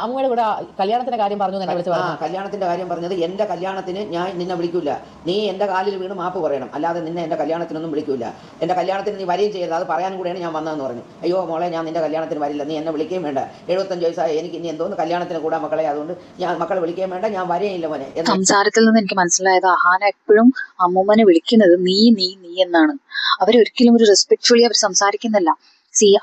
അമ്മയുടെ കൂടെ കല്യാണത്തിന്റെ കാര്യം പറഞ്ഞു. കല്യാണത്തിന്റെ കാര്യം പറഞ്ഞത് എന്റെ കല്യാണത്തിന് ഞാൻ നിന്നെ വിളിക്കൂല, നീ എന്റെ കാലിൽ വീണ് മാപ്പ് പറയണം, അല്ലാതെ നിന്നെ എന്റെ കല്യാണത്തിനൊന്നും വിളിക്കൂല. എന്റെ കല്യാണത്തിന് നീ വരികയും ചെയ്യരുത്, അത് പറയാനും കൂടെയാണ് ഞാൻ വന്നതെന്ന് പറഞ്ഞു. അയ്യോ മോളെ, ഞാൻ നിന്റെ കല്യാണത്തിന് വരില്ല, നീ എന്നെ വിളിക്കുകയും വേണ്ട, 75 വയസ്സായി എനിക്ക് ഇനി എന്തോന്ന് കല്യാണത്തിന് കൂടാ മക്കളെ, അതുകൊണ്ട് ഞാൻ മക്കളെ വിളിക്കുകയും വേണ്ട, ഞാൻ വരെയില്ല മോനെ. സംസാരത്തിൽ നിന്ന് എനിക്ക് മനസ്സിലായത് അഹാന എപ്പോഴും അമ്മൂമ്മനെ വിളിക്കുന്നത് നീ നീ നീ എന്നാണ്. അവരൊരിക്കലും ഒരു റെസ്പെക്ട്ഫുള്ളി അവർ സംസാരിക്കുന്നില്ല.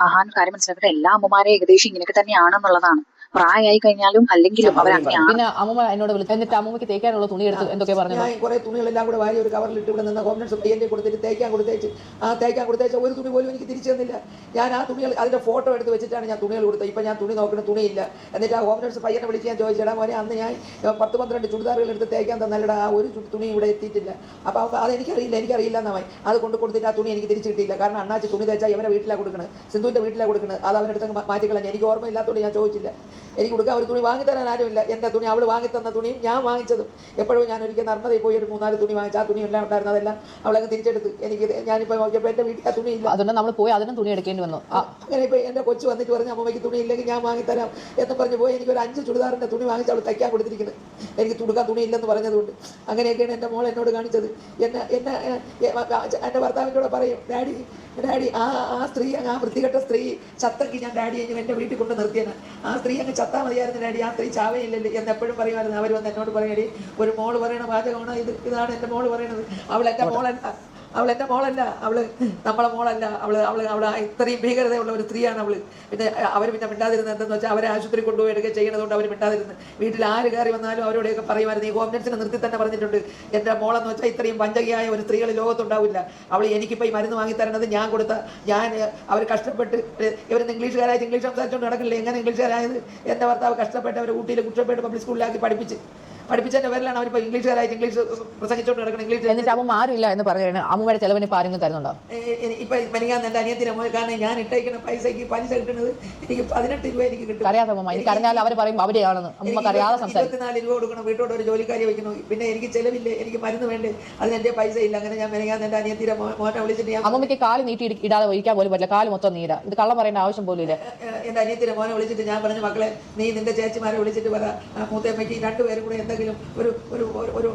അഹാൻ കാര്യം മനസ്സിലാക്കട്ടെ, എല്ലാ അമ്മമാരെയും ഏകദേശം ഇങ്ങനെയൊക്കെ തന്നെയാണെന്നുള്ളതാണ്. പ്രായമായി കഴിഞ്ഞാലും അല്ലെങ്കിലും അവർ അങ്ങനെയാണ്. പിന്നെ അമ്മൂമ്മ എന്നോട് വിളിച്ചു. എന്നിട്ട് അമ്മൂമ്മക്ക് തേക്കാനുള്ള തുണി എടുത്ത് എന്തൊക്കെ പറഞ്ഞു? ഞാൻ കുറെ തുണികളെല്ലാം കൂടെ വാരി ഒരു കവറിലിട്ട് ഇവിടെ നിന്ന് ഹോം നഴ്സ് പയ്യൻ്റെ കൊടുത്തിട്ട് തേക്കാൻ കൊടുത്തേച്ച് ഒരു തുണി പോലും എനിക്ക് തിരിച്ചു തന്നില്ല. ഞാൻ ആ തുണികൾ അതിന്റെ ഫോട്ടോ എടുത്ത് വെച്ചിട്ടാണ് ഞാൻ തുണികൾ കൊടുത്തത്. ഇപ്പം ഞാൻ തുണി നോക്കുന്ന തുണിയില്ല. എന്നിട്ട് ആ ഹോം നഴ്സ് പയ്യനെ വിളിച്ച് ഞാൻ ചോദിച്ചേടാ മോനെ, അന്ന് ഞാൻ 10-12 ചുരിദാറുകൾ എടുത്ത് തേക്കാൻ തന്നല്ലടാ, ആ ഒരു തുണി ഇവിടെ എത്തിയിട്ടില്ല. അപ്പോൾ എനിക്കറിയില്ല എന്നായി. അത് കൊടുത്തിട്ട് ആ തുണി എനിക്ക് തിരിച്ചു കിട്ടിയില്ല. കാരണം അണ്ണാച്ചി തുണി തേച്ചാൽ ഇവരെ വീട്ടിലാണ് കൊടുക്കുന്നത്, സിന്ധുവിൻ്റെ വീട്ടിലാണ് കൊടുക്കുന്നത്. അത് അവരുടെ അടുത്ത് മാറ്റിക്കളഞ്ഞു. എനിക്ക് ഓർമ്മയില്ലാത്തതുകൊണ്ട് ഞാൻ ചോദിച്ചില്ല. എനിക്ക് കൊടുക്കാൻ ഒരു തുണി വാങ്ങിത്തരാൻ ആരുമില്ല. എൻ്റെ തുണി അവൾ വാങ്ങിത്തന്ന തുണിയും ഞാൻ വാങ്ങിച്ചതും. എപ്പോഴും ഞാൻ ഒരിക്കൽ നർമ്മതയിൽ പോയി ഒരു 3-4 തുണി വാങ്ങിച്ചു. ആ തുണി എല്ലാം ഉണ്ടായിരുന്നു, അതെല്ലാം അവളങ്ങ് തിരിച്ചെടുത്ത്. എനിക്ക് ഞാനിപ്പോൾ നോക്കിയപ്പോൾ എൻ്റെ വീട്ടിൽ ആ തുണിയില്ല. അതുകൊണ്ട് നമ്മൾ പോയി അതിനും തുണി എടുക്കേണ്ടി വന്നു. അങ്ങനെ ഇപ്പോൾ എൻ്റെ കൊച്ചു വന്നിട്ട് പറഞ്ഞ് അമ്മയ്ക്ക് തുണി ഇല്ലെങ്കിൽ ഞാൻ വാങ്ങിത്തരാം എന്ന് പറഞ്ഞ് പോയി. എനിക്കൊരു 5 ചുരിദാറിൻ്റെ തുണി വാങ്ങിച്ച് അവൾ തയ്ക്കാൻ കൊടുത്തിരിക്കുന്നത്. എനിക്ക് തുടുക്കാൻ തുണിയില്ലെന്ന് പറഞ്ഞതുകൊണ്ട്. അങ്ങനെയൊക്കെയാണ് എൻ്റെ മോൾ എന്നോട് കാണിച്ചത്. എൻ്റെ ഭർത്താവിൻ്റെ കൂടെ പറയും, ഡാഡി ആ സ്ത്രീ, ആ വൃത്തികെട്ട സ്ത്രീ ചത്തക്ക് ഞാൻ ഡാഡിയെ എൻ്റെ വീട്ടിൽ കൊണ്ട് നിർത്തിയാണ്. ആ സ്ത്രീ അങ്ങ് ചത്താൽ മതിയായിരുന്നു ഡാഡി, ആ സ്ത്രീ ചാവയില്ലല്ലേ എന്ന് എപ്പോഴും പറയുമായിരുന്നു. അവർ വന്ന് എന്നോട് പറയടി, ഒരു മോള് പറയണ വാചകമാണ് ഇതാണ് എൻ്റെ മോള് പറയണത്. അവൾ എൻ്റെ മോളല്ല, അവള് നമ്മളെ മോളല്ല. അവൾ ഇത്രയും ഭീകരതയുള്ള ഒരു സ്ത്രീയാണ് അവള്. പിന്നെ അവർ പിന്നെ മിണ്ടാതിരുന്നത് എന്തെന്ന് വെച്ചാൽ അവരെ ആശുപത്രി കൊണ്ടുപോയി എടുക്കുക ചെയ്യുന്നതുകൊണ്ട് അവർ മിണ്ടാതിരുന്നത്. വീട്ടിൽ ആര് കയറി വന്നാലും അവരോടെയൊക്കെ പറയുമായിരുന്നു. ഈ ഹോം നഴ്സിനെ നിർത്തി തന്നെ പറഞ്ഞിട്ടുണ്ട്, എൻ്റെ മോളെന്ന് വെച്ചാൽ ഇത്രയും പഞ്ചകിയായ ഒരു സ്ത്രീകൾ ലോകത്തുണ്ടാവില്ല. അവൾ എനിക്കിപ്പോൾ ഈ മരുന്ന് വാങ്ങിത്തരണത് ഞാൻ കൊടുത്ത, അവർ കഷ്ടപ്പെട്ട് ഇവരെന്ന് ഇംഗ്ലീഷുകാരായിട്ട് ഇംഗ്ലീഷ് സംസാരിച്ചുകൊണ്ട് നടക്കില്ലേ. എങ്ങനെ ഇംഗ്ലീഷുകാരായത്? എൻ്റെ ഭർത്താവ് കഷ്ടപ്പെട്ട് അവർ ഊട്ടിയിൽ കുറ്റപ്പെട്ട് പബ്ലിക് സ്കൂളിലാക്കി പഠിപ്പിച്ചതിന്റെ പേരിലാണ് അവരിപ്പോൾ ഇംഗ്ലീഷുകാരായിട്ട് ഇംഗ്ലീഷ് പ്രസംഗിച്ചുകൊണ്ട് നടക്കുന്നത്. ഇംഗ്ലീഷ് എന്നിട്ട് അമ്മ ആരുമില്ല എന്ന് പറഞ്ഞു. അമ്മയുടെ ചെലവിന് ഇപ്പോൾ ആരെങ്കിലും തരുന്നുണ്ടോ? ഇപ്പം മെനിക്കാന്ന് എൻ്റെ അനിയത്തിനെ മോൻ, കാരണം ഞാൻ ഇട്ടേക്കുന്ന പൈസയ്ക്ക് പലിശ കിട്ടുന്നത് എനിക്ക് 18 രൂപ എനിക്ക് കിട്ടും. അറിയാത്ത അമ്മ, എനിക്ക് അറിഞ്ഞാൽ അവർ പറയും അവരെയാണെന്ന്. അമ്മക്ക് അറിയാതെ സംസാരിക്കും. 24 രൂപ കൊടുക്കണം, വീട്ടോട് ഒരു ജോലിക്കാരി വയ്ക്കുന്നു. പിന്നെ എനിക്ക് ചെലവില്ലേ, എനിക്ക് മരുന്ന് വേണ്ടേ, അതിന് എൻ്റെ പൈസ ഇല്ല. അങ്ങനെ ഞാൻ മെനിക്കാന്ന് എൻ്റെ അനിയത്തിനെ മോനെ വിളിച്ചിട്ട് ഞാൻ അമ്മയ്ക്ക് കാല് നീട്ടി ഇടാതെ ഒഴിക്കാൻ പോലും പറ്റില്ല, കാല് മൊത്തം നീരാ. ഇത് കള്ളം പറയേണ്ട ആവശ്യം പോലും ഇല്ല. എൻ്റെ അനിയത്തിനെ മോനെ വിളിച്ചിട്ട് ഞാൻ പറഞ്ഞു, മക്കളെ നീ നിന്റെ ചേച്ചിമാരെ വിളിച്ചിട്ട് പറ, മൂത്തമ്മയ്ക്ക് 2 പേരും കൂടെ എന്തെങ്കിലും ഒരു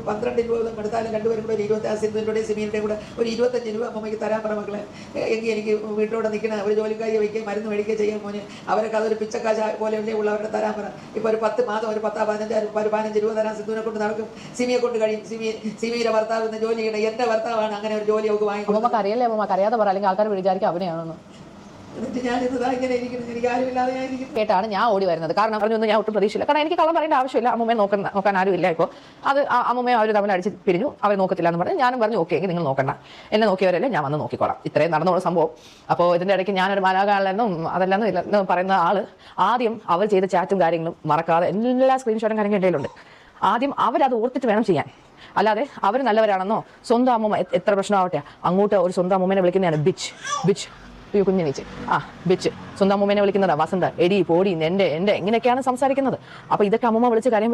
12 രൂപ എടുത്താലും 2 പേരും കൂടെ ഒരു 26 സിന്ധുവിൻ്റെ സിമീൻ്റെ കൂടെ ഒരു 25 രൂപ അമ്മയ്ക്ക് തരാൻ പറ മക്കളെ. എങ്കിൽ എനിക്ക് വീട്ടിലൂടെ നിൽക്കണ ഒരു ജോലിക്കാരിയെ വയ്ക്കുക, മരുന്ന് മേടിക്കുക ചെയ്യാൻ മോനെ. അവരൊക്കെ അതൊരു പിച്ചക്കാശ പോലെയല്ലേ ഉള്ളവരുടെ തരാൻ പറ. ഇപ്പോൾ ഒരു 10 മാസം ഒരു 15 രൂപ തരാൻ സിന്ധുവിനെ കൊണ്ട് നടക്കും, സിമിയെ കൊണ്ട് കഴിയും. സിമിയുടെ ഭർത്താവ് ഇന്ന് ജോലി ചെയ്യണം. എൻ്റെ ഭർത്താവാണ് അങ്ങനെ ഒരു ജോലി അവർക്ക് വാങ്ങിക്കും. അമ്മക്ക് അറിയില്ലേ അമ്മ, അറിയാതെ പറ, അല്ലെങ്കിൽ ആൾക്കാർ വിചാരിക്കും അവനെയാണെന്ന്. എന്നിട്ട് ഞാൻ ഇങ്ങനെ ഇരിക്കുന്നു, എനിക്ക് ആരുമില്ലാതെ ഞാൻ ഇരിക്കുന്നു. കേട്ടാണ് ഞാൻ ഓടി വരുന്നത്. കാരണം പറഞ്ഞൊന്നും ഞാൻ ഒട്ടും പ്രതീക്ഷയില്ല. കാരണം എനിക്ക് കള്ളം പറയേണ്ട ആവശ്യമില്ല. അമ്മയെ നോക്കാൻ ആരുമില്ല. ഇപ്പോൾ അത് അമ്മയെ അവർ തമ്മിൽ അടിച്ച് പിരിഞ്ഞു, അവർ നോക്കത്തില്ല എന്ന് പറഞ്ഞു. ഞാനും പറഞ്ഞു ഓക്കെ, എങ്കിൽ നിങ്ങൾ നോക്കണ്ട, എന്നെ നോക്കിയവരല്ലേ, ഞാൻ വന്ന് നോക്കിക്കോളാം. ഇത്രയും നടന്നുള്ള സംഭവം. അപ്പോൾ ഇതിൻ്റെ ഇടയ്ക്ക് ഞാനൊരു മലയാളമെന്നും അതെല്ലാം ഇല്ലെന്ന് പറയുന്ന ആള് ആദ്യം അവർ ചെയ്ത ചാറ്റും കാര്യങ്ങളും മറക്കാതെ എല്ലാ സ്ക്രീൻഷോട്ടും കാര്യങ്ങളും എൻ്റെ കയ്യിലുണ്ട്. ആദ്യം അവരത് ഓർത്തിട്ട് വേണം ചെയ്യാൻ. അല്ലാതെ അവർ നല്ലവരാണെന്നോ സ്വന്തം അമ്മൂമ്മ എത്ര പ്രശ്നമാവട്ടെ അങ്ങോട്ട് ഒരു സ്വന്തം അമ്മൂമ്മനെ വിളിക്കുന്നതാണ് ബിച്ച് കുഞ്ഞിനീച്ച്, ബിച്ച്. സ്വന്തം അമ്മൂമ്മനെ വിളിക്കുന്നതാ വസന്ത, എടി പോടി, എൻ്റെ എങ്ങനെയൊക്കെയാണ് സംസാരിക്കുന്നത്. അപ്പോൾ ഇതൊക്കെ അമ്മൂമ്മ വിളിച്ച് കാര്യം